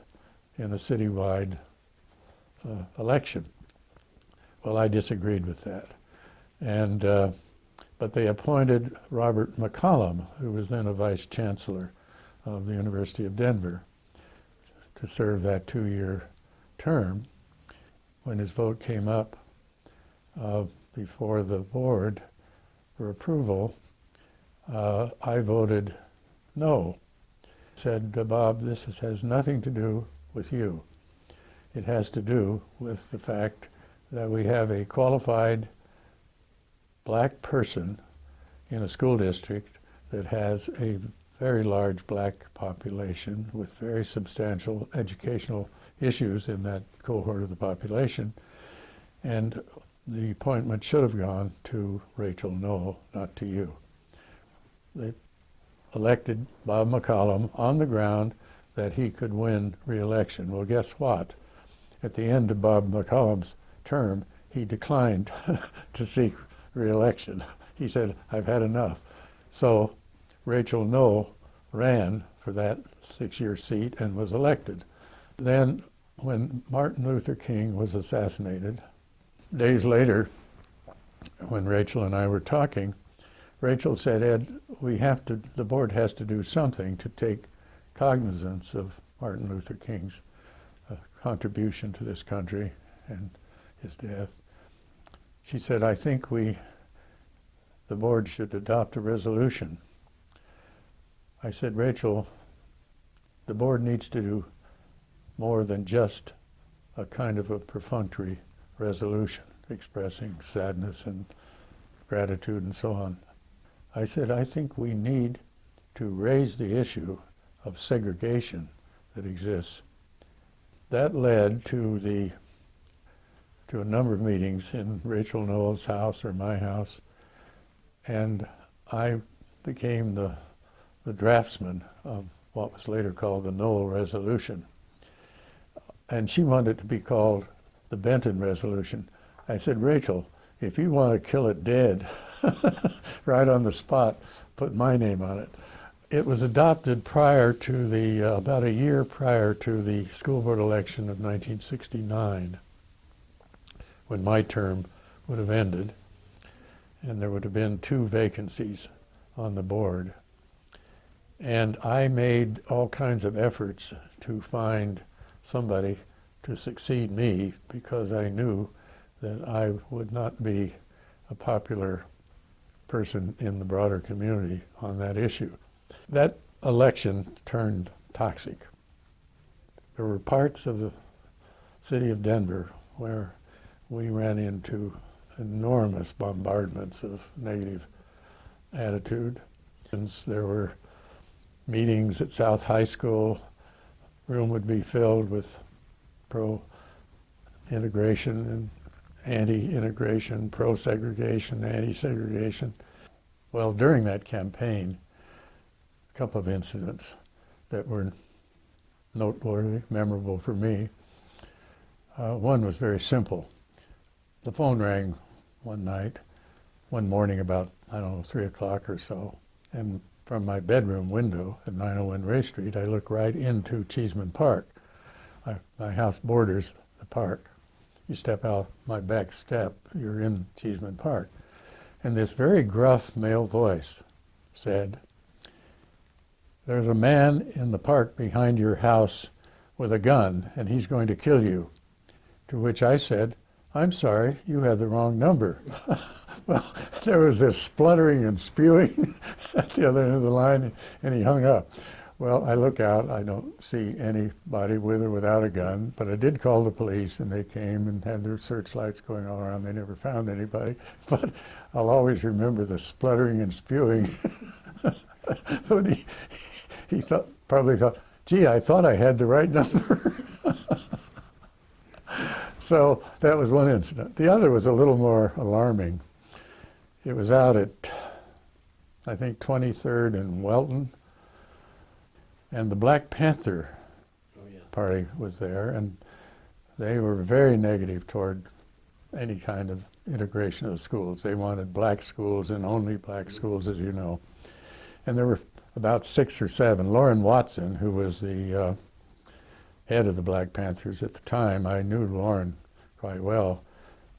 in a citywide election. Well, I disagreed with that. And, but they appointed Robert McCollum, who was then a vice chancellor of the University of Denver, to serve that 2-year term. When his vote came up before the board for approval, I voted no. Said, Bob, this has nothing to do with you. It has to do with the fact that we have a qualified black person in a school district that has a very large black population with very substantial educational issues in that cohort of the population. And the appointment should have gone to Rachel Noel, not to you. They elected Bob McCollum on the ground that he could win re-election. Well, guess what? At the end of Bob McCollum's term, he declined to seek re-election. He said, I've had enough. So Rachel Noel ran for that 6-year seat and was elected. Then when Martin Luther King was assassinated, days later, when Rachel and I were talking, Rachel said, Ed, the board has to do something to take cognizance of Martin Luther King's contribution to this country and his death. She said, I think the board should adopt a resolution. I said, Rachel, the board needs to do more than just a kind of a perfunctory resolution expressing sadness and gratitude and so on. I said, I think we need to raise the issue of segregation that exists. That led to a number of meetings in Rachel Noel's house or my house, and I became the draftsman of what was later called the Noel Resolution. And she wanted it to be called the Benton Resolution. I said, Rachel, if you want to kill it dead, right on the spot, put my name on it. It was adopted prior to about a year prior to the school board election of 1969, when my term would have ended, and there would have been 2 vacancies on the board. And I made all kinds of efforts to find somebody to succeed me because I knew that I would not be a popular person in the broader community on that issue. That election turned toxic. There were parts of the city of Denver where we ran into enormous bombardments of negative attitude. There were meetings at South High School. Room would be filled with pro-integration and anti-integration, pro-segregation, anti-segregation. Well, during that campaign, a couple of incidents that were noteworthy, memorable for me. One was very simple. The phone rang one morning about, 3 o'clock or so, and from my bedroom window at 901 Ray Street, I look right into Cheeseman Park. My house borders the park. You step out my back step, you're in Cheeseman Park. And this very gruff male voice said, there's a man in the park behind your house with a gun, and he's going to kill you. To which I said, I'm sorry, you had the wrong number. Well, there was this spluttering and spewing at the other end of the line, and he hung up. Well, I look out, I don't see anybody with or without a gun, but I did call the police, and they came and had their searchlights going all around. They never found anybody, but I'll always remember the spluttering and spewing. But he probably thought, gee, I thought I had the right number. So that was one incident. The other was a little more alarming. It was out at, I think, 23rd and Welton, and the Black Panther Party was there, and they were very negative toward any kind of integration of schools. They wanted black schools and only black schools, as you know. And there were about 6 or 7. Lauren Watson, who was the head of the Black Panthers at the time, I knew Lauren quite well.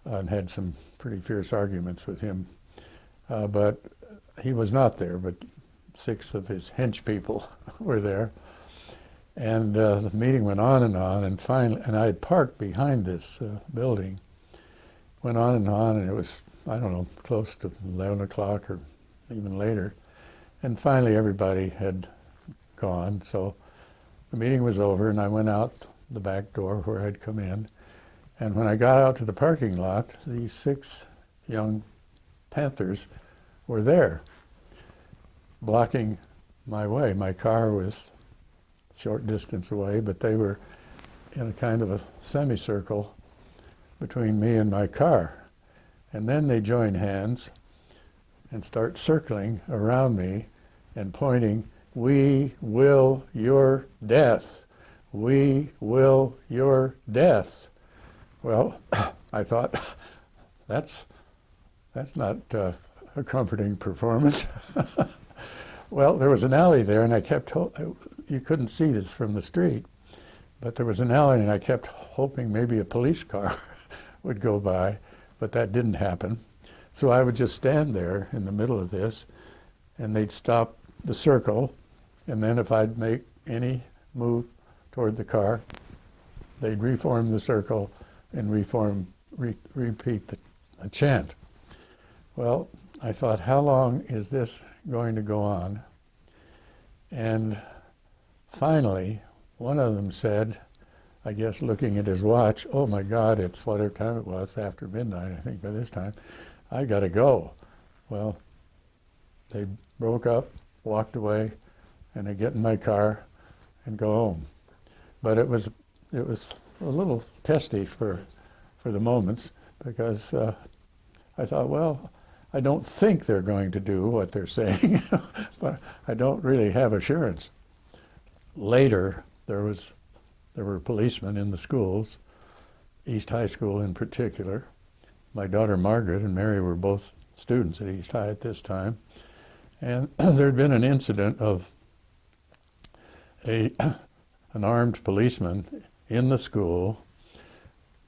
and had some pretty fierce arguments with him. But he was not there, but 6 of his hench people were there. And the meeting went on, and finally, and I had parked behind this building. Went on, and it was, I don't know, close to 11 o'clock or even later. And finally everybody had gone, so the meeting was over, and I went out the back door where I'd come in. And when I got out to the parking lot, these 6 young Panthers were there, blocking my way. My car was a short distance away, but they were in a kind of a semicircle between me and my car. And then they join hands and start circling around me and pointing, "We will your death. We will your death." Well, I thought, that's not a comforting performance. Well, there was an alley there, and I kept, you couldn't see this from the street, but there was an alley, and I kept hoping maybe a police car would go by, but that didn't happen. So I would just stand there in the middle of this, and they'd stop the circle, and then if I'd make any move toward the car, they'd reform the circle and repeat the chant. Well, I thought, how long is this going to go on? And finally, one of them said, I guess looking at his watch, "Oh my God, it's whatever time it was, after midnight, I think by this time, I gotta go." Well, they broke up, walked away, and I get in my car and go home. But it was a little testy for the moments, because I thought, well, I don't think they're going to do what they're saying, but I don't really have assurance. Later, there were policemen in the schools, East High School in particular. My daughter Margaret and Mary were both students at East High at this time, and there had been an incident of an armed policeman in the school,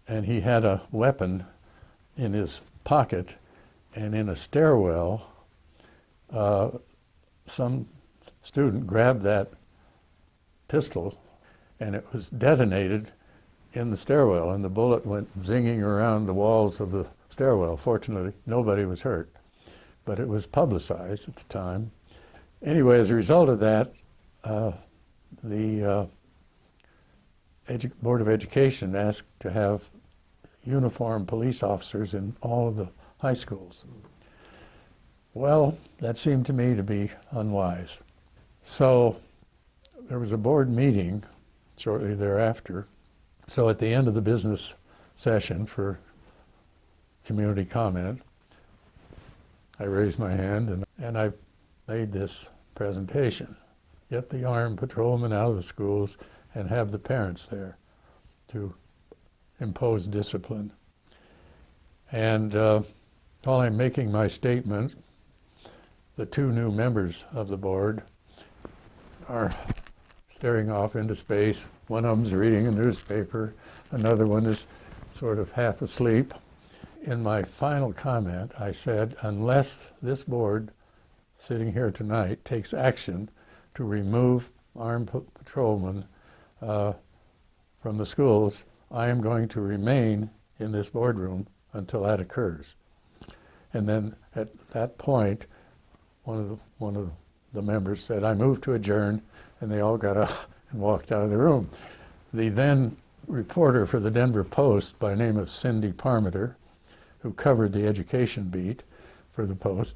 and he had a weapon in his pocket, and in a stairwell, some student grabbed that pistol, and it was detonated in the stairwell, and the bullet went zinging around the walls of the stairwell. Fortunately, nobody was hurt, but it was publicized at the time. Anyway, as a result of that, the Board of Education asked to have uniformed police officers in all of the high schools. Well, that seemed to me to be unwise. So there was a board meeting shortly thereafter. So at the end of the business session for community comment, I raised my hand and I made this presentation. Get the armed patrolmen out of the schools and have the parents there to impose discipline. And while I'm making my statement, the 2 new members of the board are staring off into space. One of them's reading a newspaper, another one is sort of half asleep. In my final comment, I said, unless this board sitting here tonight takes action to remove armed patrolmen from the schools, I am going to remain in this boardroom until that occurs. And then at that point, one of the members said, "I move to adjourn," and they all got up and walked out of the room. The then reporter for the Denver Post by name of Cindy Parmiter, who covered the education beat for the Post,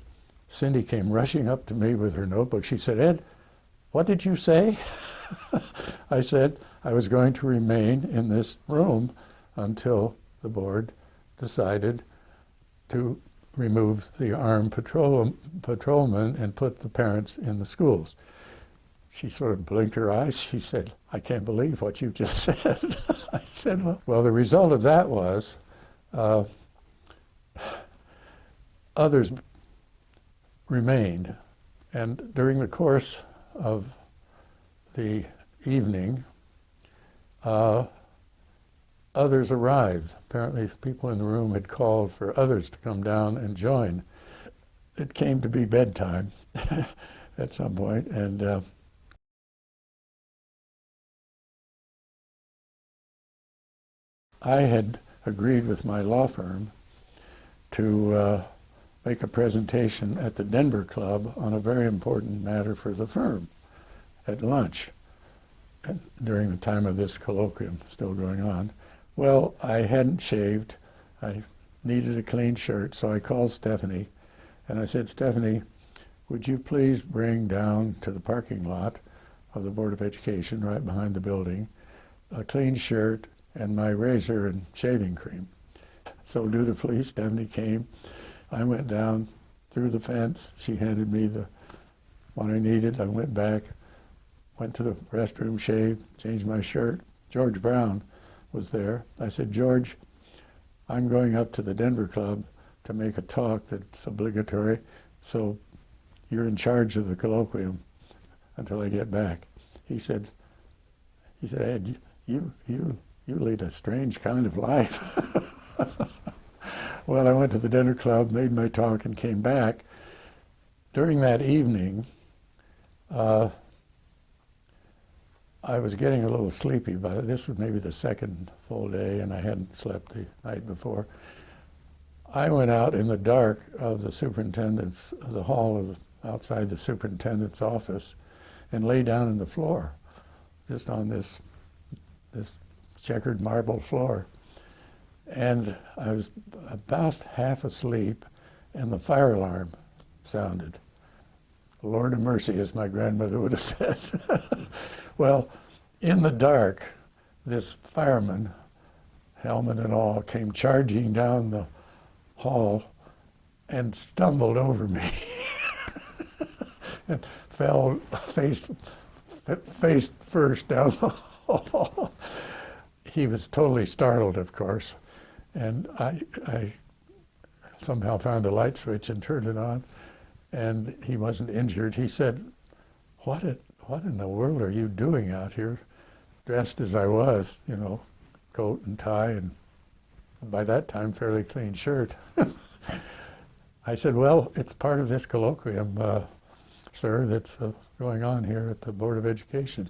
Cindy came rushing up to me with her notebook. She said, "Ed, what did you say?" I said I was going to remain in this room until the board decided to remove the armed patrolmen and put the parents in the schools. She sort of blinked her eyes. She said, "I can't believe what you just said." I said, well, the result of that was others remained. And during the course of the evening, others arrived. Apparently people in the room had called for others to come down and join. It came to be bedtime at some point, and I had agreed with my law firm to make a presentation at the Denver Club on a very important matter for the firm at lunch during the time of this colloquium still going on. Well, I hadn't shaved. I needed a clean shirt, so I called Stephanie and I said, Stephanie, would you please bring down to the parking lot of the Board of Education right behind the building a clean shirt and my razor and shaving cream. So dutifully, Stephanie came. I went down through the fence. She handed me the what I needed. I went back, went to the restroom, shaved, changed my shirt. George Brown was there. I said, George, I'm going up to the Denver Club to make a talk that's obligatory, so you're in charge of the colloquium until I get back. He said, Ed, you lead a strange kind of life. Well, I went to the Denver Club, made my talk, and came back. During that evening, I was getting a little sleepy, but this was maybe the second full day, and I hadn't slept the night before. I went out in the dark of the superintendent's, the hall outside the superintendent's office, and lay down on the floor, just on this checkered marble floor. And I was about half asleep, and the fire alarm sounded. Lord of mercy, as my grandmother would have said. Well, in the dark, this fireman, helmet and all, came charging down the hall and stumbled over me and fell face first down the hall. He was totally startled, of course, and I somehow found a light switch and turned it on, and he wasn't injured. He said, what in the world are you doing out here, dressed as I was, you know, coat and tie, and by that time, fairly clean shirt. I said, well, it's part of this colloquium, sir, that's going on here at the Board of Education.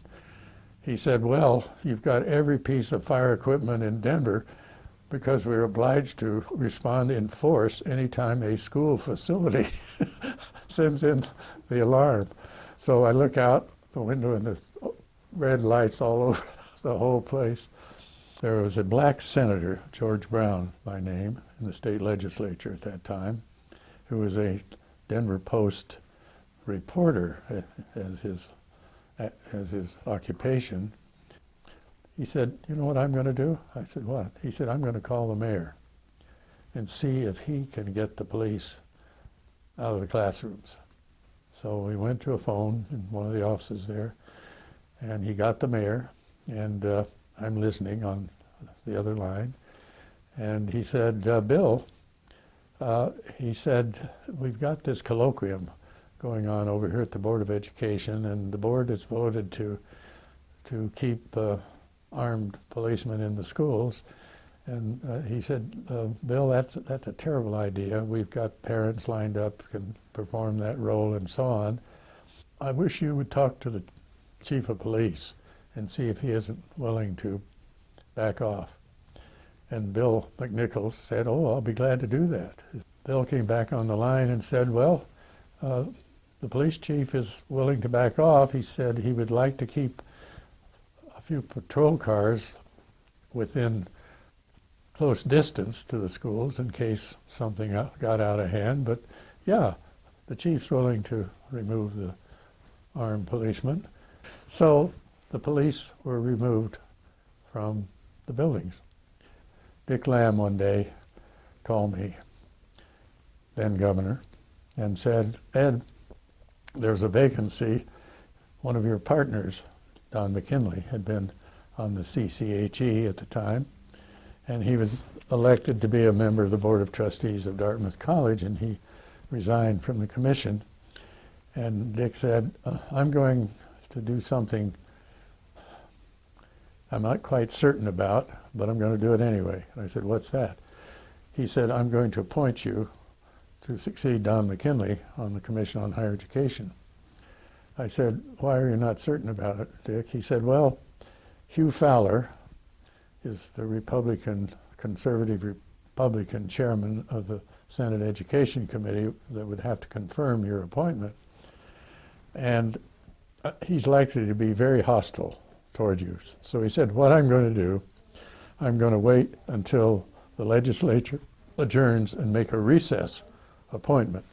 He said, well, you've got every piece of fire equipment in Denver because we're obliged to respond in force anytime a school facility sends in the alarm. So I look out the window and there's red lights all over the whole place. There was a black senator, George Brown by name, in the state legislature at that time, who was a Denver Post reporter as his occupation. He said, you know what I'm going to do? I said, what? He said, I'm going to call the mayor and see if he can get the police out of the classrooms. So we went to a phone in one of the offices there, and he got the mayor, and I'm listening on the other line, and he said, Bill, he said, we've got this colloquium going on over here at the Board of Education, and the board has voted to keep armed policemen in the schools. And he said, Bill, that's a terrible idea. We've got parents lined up who can perform that role and so on. I wish you would talk to the chief of police and see if he isn't willing to back off. And Bill McNichols said, oh, I'll be glad to do that. Bill came back on the line and said, well, the police chief is willing to back off. He said he would like to keep a few patrol cars within close distance to the schools in case something got out of hand. But yeah, the chief's willing to remove the armed policemen. So the police were removed from the buildings. Dick Lamb one day called me, then governor, and said, Ed, there's a vacancy. One of your partners, Don McKinley, had been on the CCHE at the time, and he was elected to be a member of the Board of Trustees of Dartmouth College, and he resigned from the commission. And Dick said, I'm going to do something I'm not quite certain about, but I'm going to do it anyway. And I said, what's that? He said, I'm going to appoint you to succeed Don McKinley on the Commission on Higher Education. I said, why are you not certain about it, Dick? He said, well, Hugh Fowler is the conservative Republican chairman of the Senate Education Committee that would have to confirm your appointment. And he's likely to be very hostile toward you. So he said, what I'm going to do, I'm going to wait until the legislature adjourns and make a recess appointment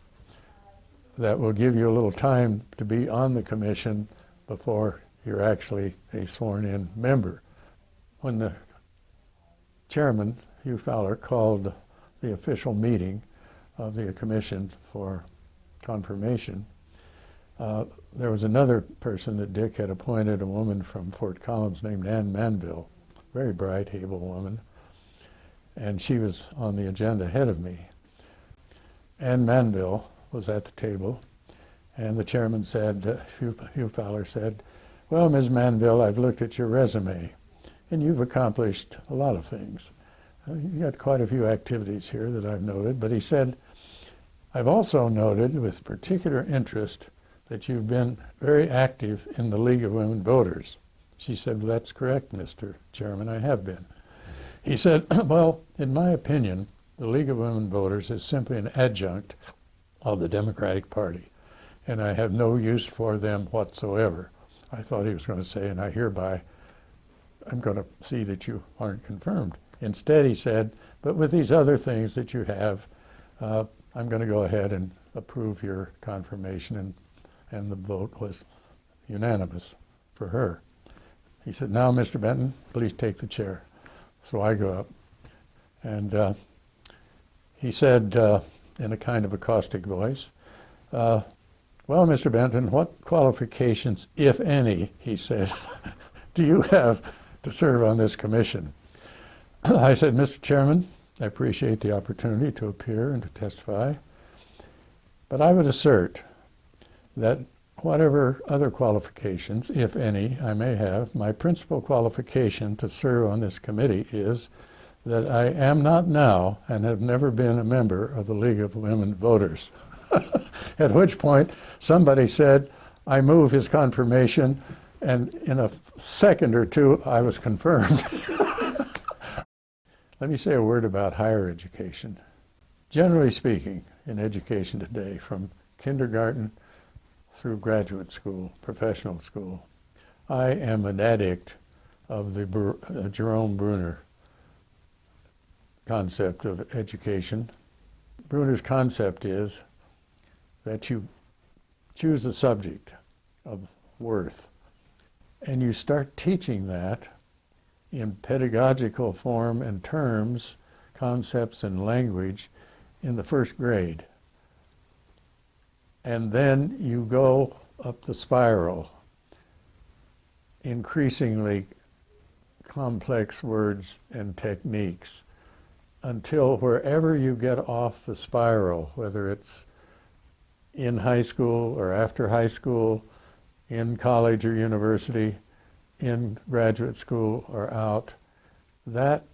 that will give you a little time to be on the commission before you're actually a sworn-in member. When the chairman, Hugh Fowler, called the official meeting of the commission for confirmation, there was another person that Dick had appointed, a woman from Fort Collins named Ann Manville, very bright, able woman, and she was on the agenda ahead of me. Ann Manville was at the table, and the chairman said, Hugh Fowler said, well, Ms. Manville, I've looked at your resume, and you've accomplished a lot of things. You've got quite a few activities here that I've noted, but he said, I've also noted with particular interest that you've been very active in the League of Women Voters. She said, well, that's correct, Mr. Chairman, I have been. He said, well, in my opinion, the League of Women Voters is simply an adjunct of the Democratic Party, and I have no use for them whatsoever. I thought he was going to say, and I'm going to see that you aren't confirmed. Instead, he said, but with these other things that you have, I'm going to go ahead and approve your confirmation, and the vote was unanimous for her. He said, now, Mr. Benton, please take the chair. So I go up, and he said in a kind of a caustic voice, well, Mr. Benton, what qualifications, if any, he said, do you have to serve on this commission? I said, Mr. Chairman, I appreciate the opportunity to appear and to testify, but I would assert that whatever other qualifications, if any, I may have, my principal qualification to serve on this committee is that I am not now and have never been a member of the League of Women Voters. At which point somebody said, I move his confirmation, and in a second or two I was confirmed. Let me say a word about higher education. Generally speaking, in education today, from kindergarten through graduate school, professional school, I am an addict of the Jerome Bruner concept of education. Bruner's concept is that you choose a subject of worth, and you start teaching that in pedagogical form and terms, concepts and language in the first grade. And then you go up the spiral, increasingly complex words and techniques, until wherever you get off the spiral, whether it's in high school or after high school, in college or university, in graduate school or out, that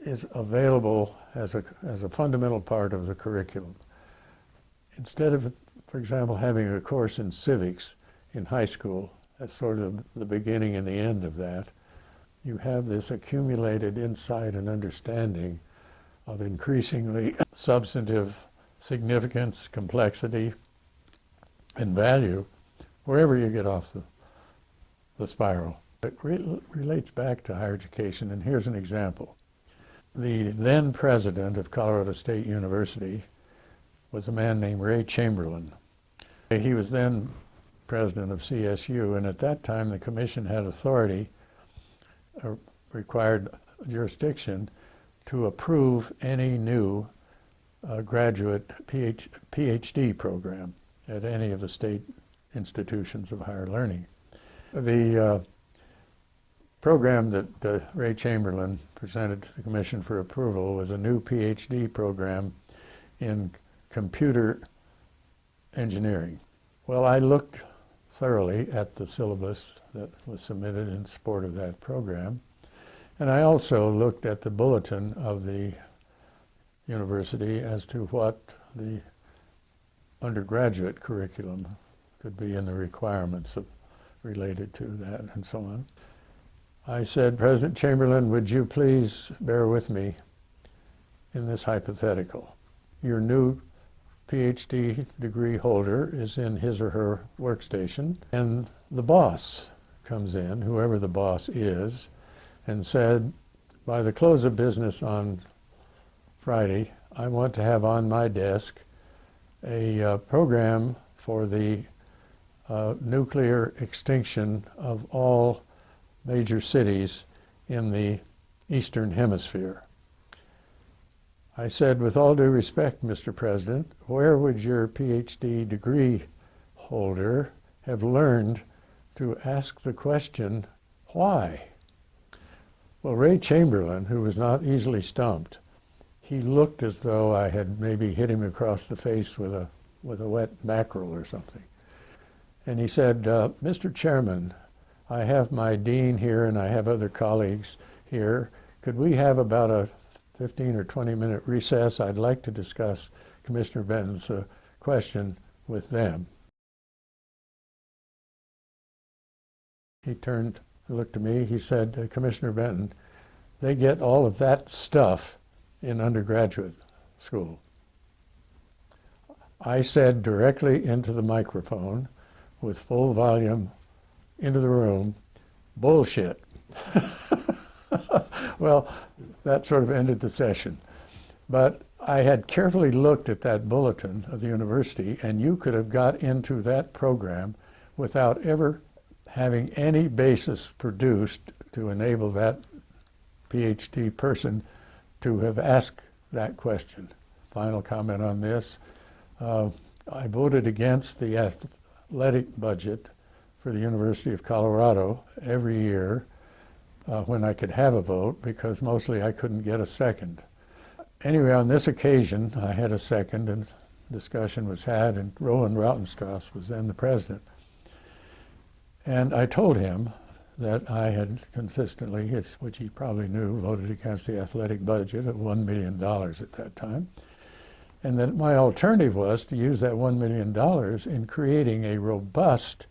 is available as a fundamental part of the curriculum. Instead of, for example, having a course in civics in high school, that's sort of the beginning and the end of that, you have this accumulated insight and understanding of increasingly substantive significance, complexity, and value wherever you get off the spiral. It relates back to higher education, and here's an example. The then president of Colorado State University was a man named Ray Chamberlain. He was then president of CSU, and at that time the commission had authority, required jurisdiction, to approve any new graduate PhD program at any of the state institutions of higher learning. The program that Ray Chamberlain presented to the commission for approval was a new PhD program in computer engineering. Well, I looked thoroughly at the syllabus that was submitted in support of that program, And I also looked at the bulletin of the university as to what the undergraduate curriculum could be in the requirements related to that and so on. I said, President Chamberlain, would you please bear with me in this hypothetical? Your new PhD degree holder is in his or her workstation, and the boss comes in, whoever the boss is, and said, by the close of business on Friday, I want to have on my desk a program for the nuclear extinction of all major cities in the Eastern Hemisphere. I said, with all due respect, Mr. President, where would your PhD degree holder have learned to ask the question, why? Well, Ray Chamberlain, who was not easily stumped, he looked as though I had maybe hit him across the face with a wet mackerel or something. And he said, Mr. Chairman, I have my dean here and I have other colleagues here. Could we have about a 15 or 20-minute recess? I'd like to discuss Commissioner Benton's question with them. He turned and looked at me. He said, Commissioner Benton, they get all of that stuff in undergraduate school. I said directly into the microphone with full volume into the room, bullshit. Well, that sort of ended the session. But I had carefully looked at that bulletin of the university, and you could have got into that program without ever having any basis produced to enable that PhD person to have asked that question. Final comment on this. I voted against the athletic budget for the University of Colorado every year when I could have a vote, because mostly I couldn't get a second. Anyway, on this occasion, I had a second, and discussion was had, and Roland Rautenstrauss was then the president. And I told him that I had consistently, which he probably knew, voted against the athletic budget of $1 million at that time, and that my alternative was to use that $1 million in creating a robust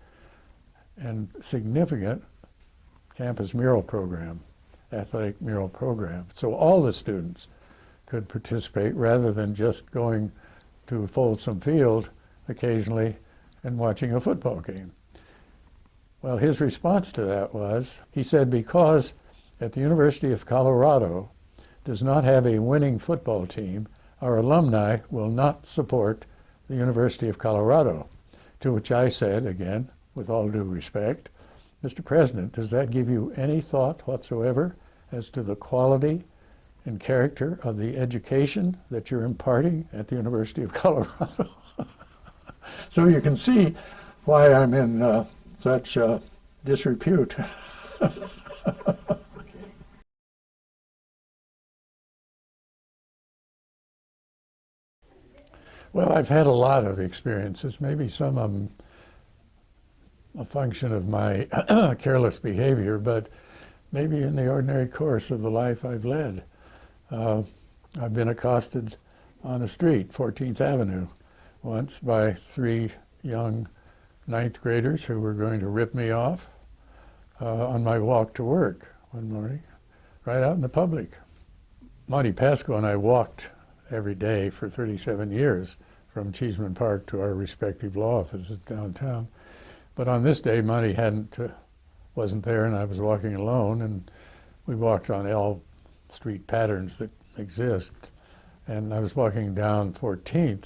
and significant campus mural program, athletic mural program, so all the students could participate rather than just going to Folsom Field occasionally and watching a football game. Well, his response to that was, he said, because at the University of Colorado does not have a winning football team, our alumni will not support the University of Colorado. To which I said, again, with all due respect, Mr. President, does that give you any thought whatsoever as to the quality and character of the education that you're imparting at the University of Colorado? So you can see why I'm in such disrepute. Well, I've had a lot of experiences, maybe some of them a function of my careless behavior, but maybe in the ordinary course of the life I've led. I've been accosted on a street, 14th Avenue, once by 3 young 9th graders who were going to rip me off on my walk to work one morning, right out in the public. Monty Pasco and I walked every day for 37 years from Cheeseman Park to our respective law offices downtown. But on this day, Monty wasn't there, and I was walking alone, and we walked on L Street patterns that exist. And I was walking down 14th,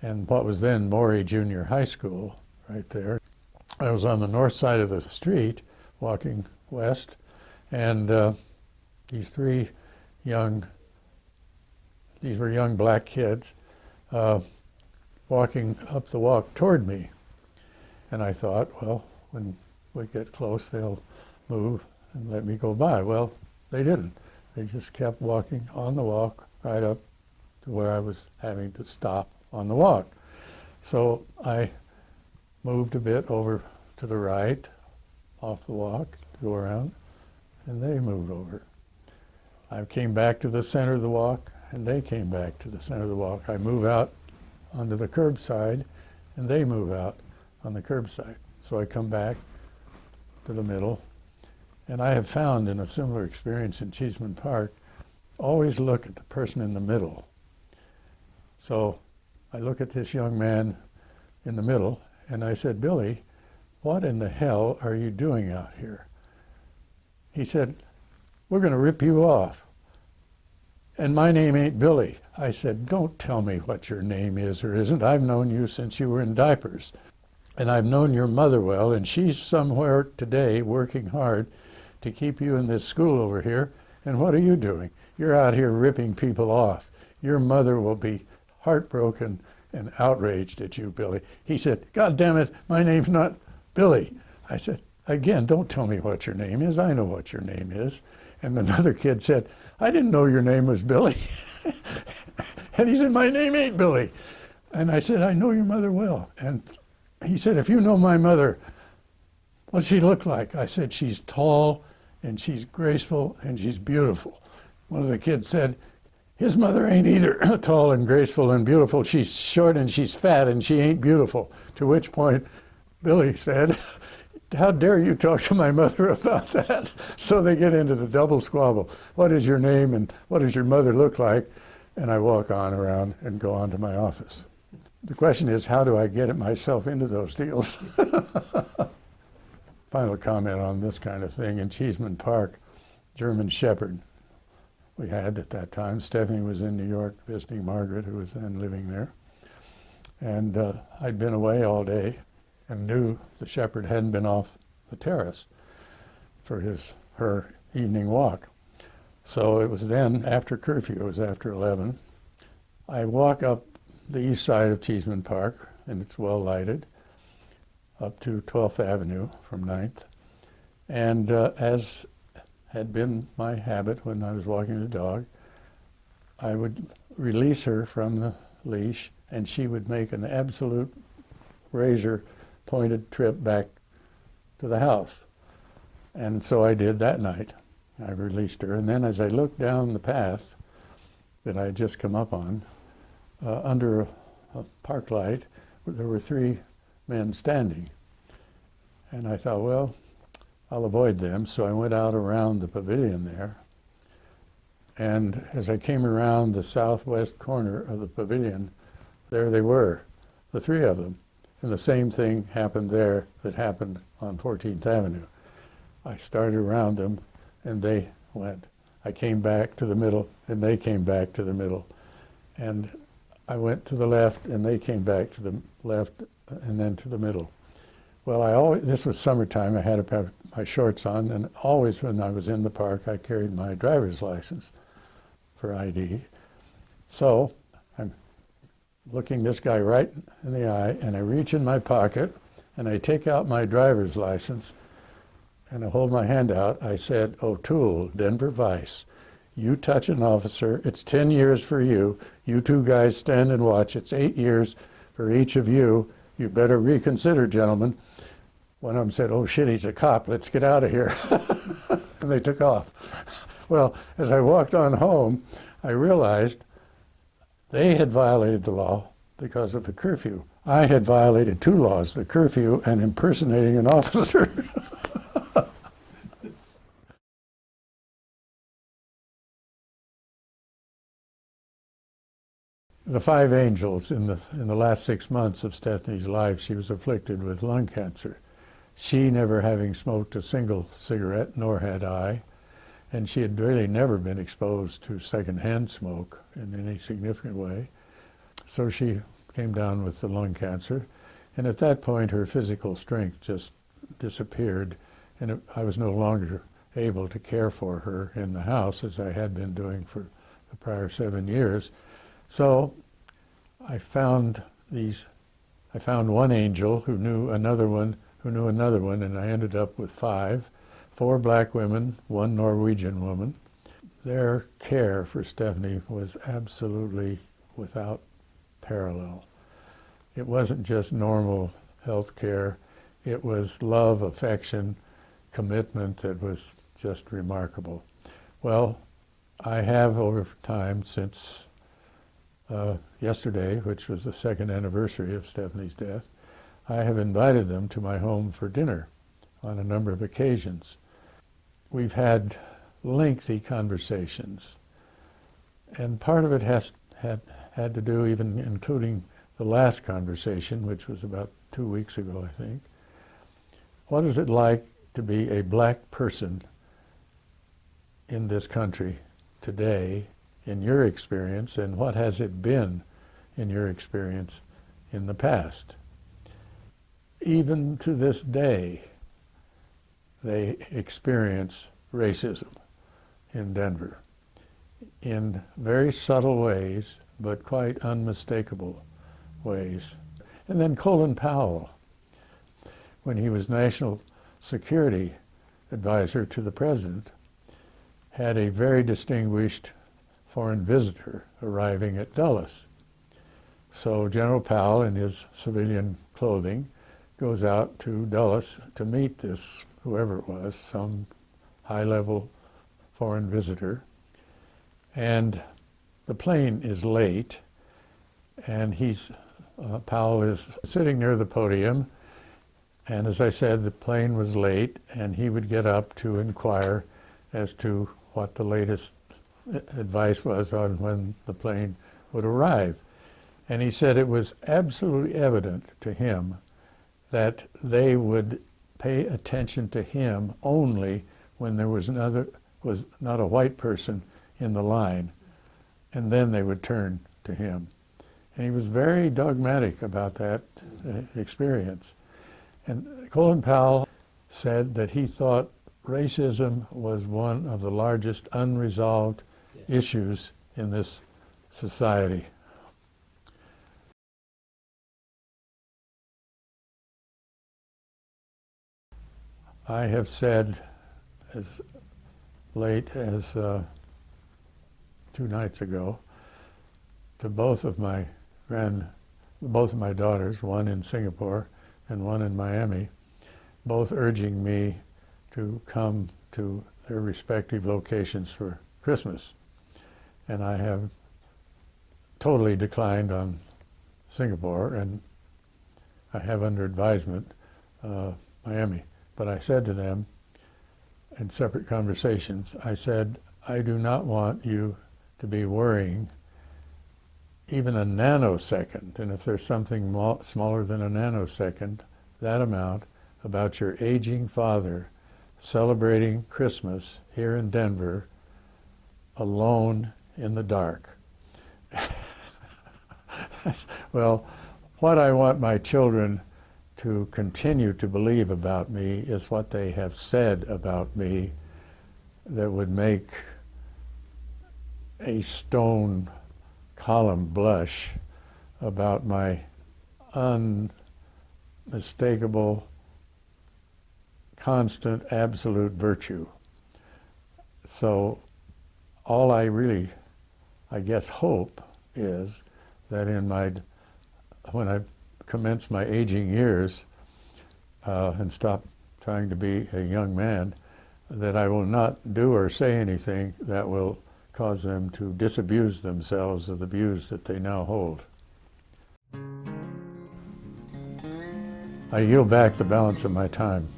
and what was then Morey Junior High School, right there. I was on the north side of the street, walking west, and these were young black kids walking up the walk toward me. And I thought, well, when we get close, they'll move and let me go by. Well, they didn't. They just kept walking on the walk right up to where I was having to stop on the walk. So I moved a bit over to the right, off the walk, to go around, and they moved over. I came back to the center of the walk, and they came back to the center of the walk. I move out onto the curbside, and they move out on the curbside. So I come back to the middle, and I have found in a similar experience in Cheeseman Park, always look at the person in the middle. So I look at this young man in the middle, and I said, Billy, what in the hell are you doing out here? He said, we're going to rip you off. And my name ain't Billy. I said, don't tell me what your name is or isn't. I've known you since you were in diapers. And I've known your mother well, and she's somewhere today working hard to keep you in this school over here. And what are you doing? You're out here ripping people off. Your mother will be heartbroken and outraged at you, Billy. He said, God damn it, my name's not Billy. I said, again, don't tell me what your name is. I know what your name is. And another kid said, I didn't know your name was Billy. And he said, my name ain't Billy. And I said, I know your mother well. And he said, if you know my mother, what's she look like? I said, she's tall, and she's graceful, and she's beautiful. One of the kids said, his mother ain't either tall and graceful and beautiful. She's short and she's fat and she ain't beautiful. To which point Billy said, how dare you talk to my mother about that? So they get into the double squabble. What is your name and what does your mother look like? And I walk on around and go on to my office. The question is, how do I get myself into those deals? Final comment on this kind of thing. In Cheeseman Park, German Shepherd we had at that time. Stephanie was in New York visiting Margaret, who was then living there. And I'd been away all day and knew the shepherd hadn't been off the terrace for her evening walk. So it was then after curfew, it was after 11. I walk up the east side of Cheeseman Park, and it's well lighted, up to 12th Avenue from 9th. And as had been my habit when I was walking the dog, I would release her from the leash, and she would make an absolute razor-pointed trip back to the house. And so I did that night. I released her, and then as I looked down the path that I had just come up on, under a park light, there were 3 men standing. And I thought, well, I'll avoid them. So I went out around the pavilion there. And as I came around the southwest corner of the pavilion, there they were, the 3 of them. And the same thing happened there that happened on 14th Avenue. I started around them, and they went. I came back to the middle, and they came back to the middle. And I went to the left, and they came back to the left, and then to the middle. Well, this was summertime, I had a pair of my shorts on, and always when I was in the park, I carried my driver's license for ID. So I'm looking this guy right in the eye, and I reach in my pocket, and I take out my driver's license, and I hold my hand out. I said, O'Toole, Denver Vice, you touch an officer, it's 10 years for you. You 2 guys stand and watch. It's 8 years for each of you. You better reconsider, gentlemen. One of them said, oh shit, he's a cop, let's get out of here. And they took off. Well, as I walked on home, I realized they had violated the law because of the curfew. I had violated 2 laws, the curfew and impersonating an officer. The 5 angels, in the last 6 months of Stephanie's life, she was afflicted with lung cancer. She never having smoked a single cigarette, nor had I, and she had really never been exposed to secondhand smoke in any significant way. So she came down with the lung cancer, and at that point her physical strength just disappeared, and I was no longer able to care for her in the house as I had been doing for the prior 7 years. So I found one angel who knew another one, and I ended up with 5, 4 black women, 1 Norwegian woman. Their care for Stephanie was absolutely without parallel. It wasn't just normal health care, it was love, affection, commitment that was just remarkable. Well, I have over time since yesterday, which was the second anniversary of Stephanie's death, I have invited them to my home for dinner on a number of occasions. We've had lengthy conversations, and part of it had to do, even including the last conversation, which was about 2 weeks ago, I think. What is it like to be a black person in this country today, in your experience, and what has it been in your experience in the past? Even to this day, they experience racism in Denver in very subtle ways, but quite unmistakable ways. And then Colin Powell, when he was National Security Advisor to the President, had a very distinguished foreign visitor arriving at Dulles. So General Powell, in his civilian clothing, goes out to Dulles to meet this, whoever it was, some high-level foreign visitor. And the plane is late, and Powell is sitting near the podium, and as I said, the plane was late, and he would get up to inquire as to what the latest advice was on when the plane would arrive. And he said it was absolutely evident to him that they would pay attention to him only when there was not a white person in the line, and then they would turn to him. And he was very dogmatic about that experience. And Colin Powell said that he thought racism was one of the largest unresolved issues in this society. I have said as late as 2 nights ago to both of my daughters, one in Singapore and one in Miami, both urging me to come to their respective locations for Christmas. And I have totally declined on Singapore, and I have under advisement Miami. But I said to them in separate conversations, I said, I do not want you to be worrying even a nanosecond, and if there's something smaller than a nanosecond, that amount, about your aging father celebrating Christmas here in Denver alone in the dark. Well, what I want my children to continue to believe about me is what they have said about me that would make a stone column blush about my unmistakable, constant, absolute virtue. So all I really, I guess, hope is that when I commence my aging years and stop trying to be a young man, that I will not do or say anything that will cause them to disabuse themselves of the views that they now hold. I yield back the balance of my time.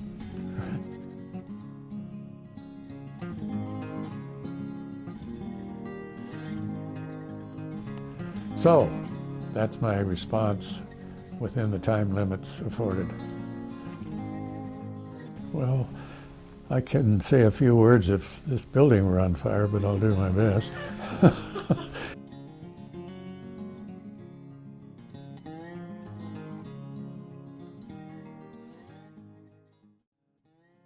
So, that's my response within the time limits afforded. Well, I can say a few words if this building were on fire, but I'll do my best.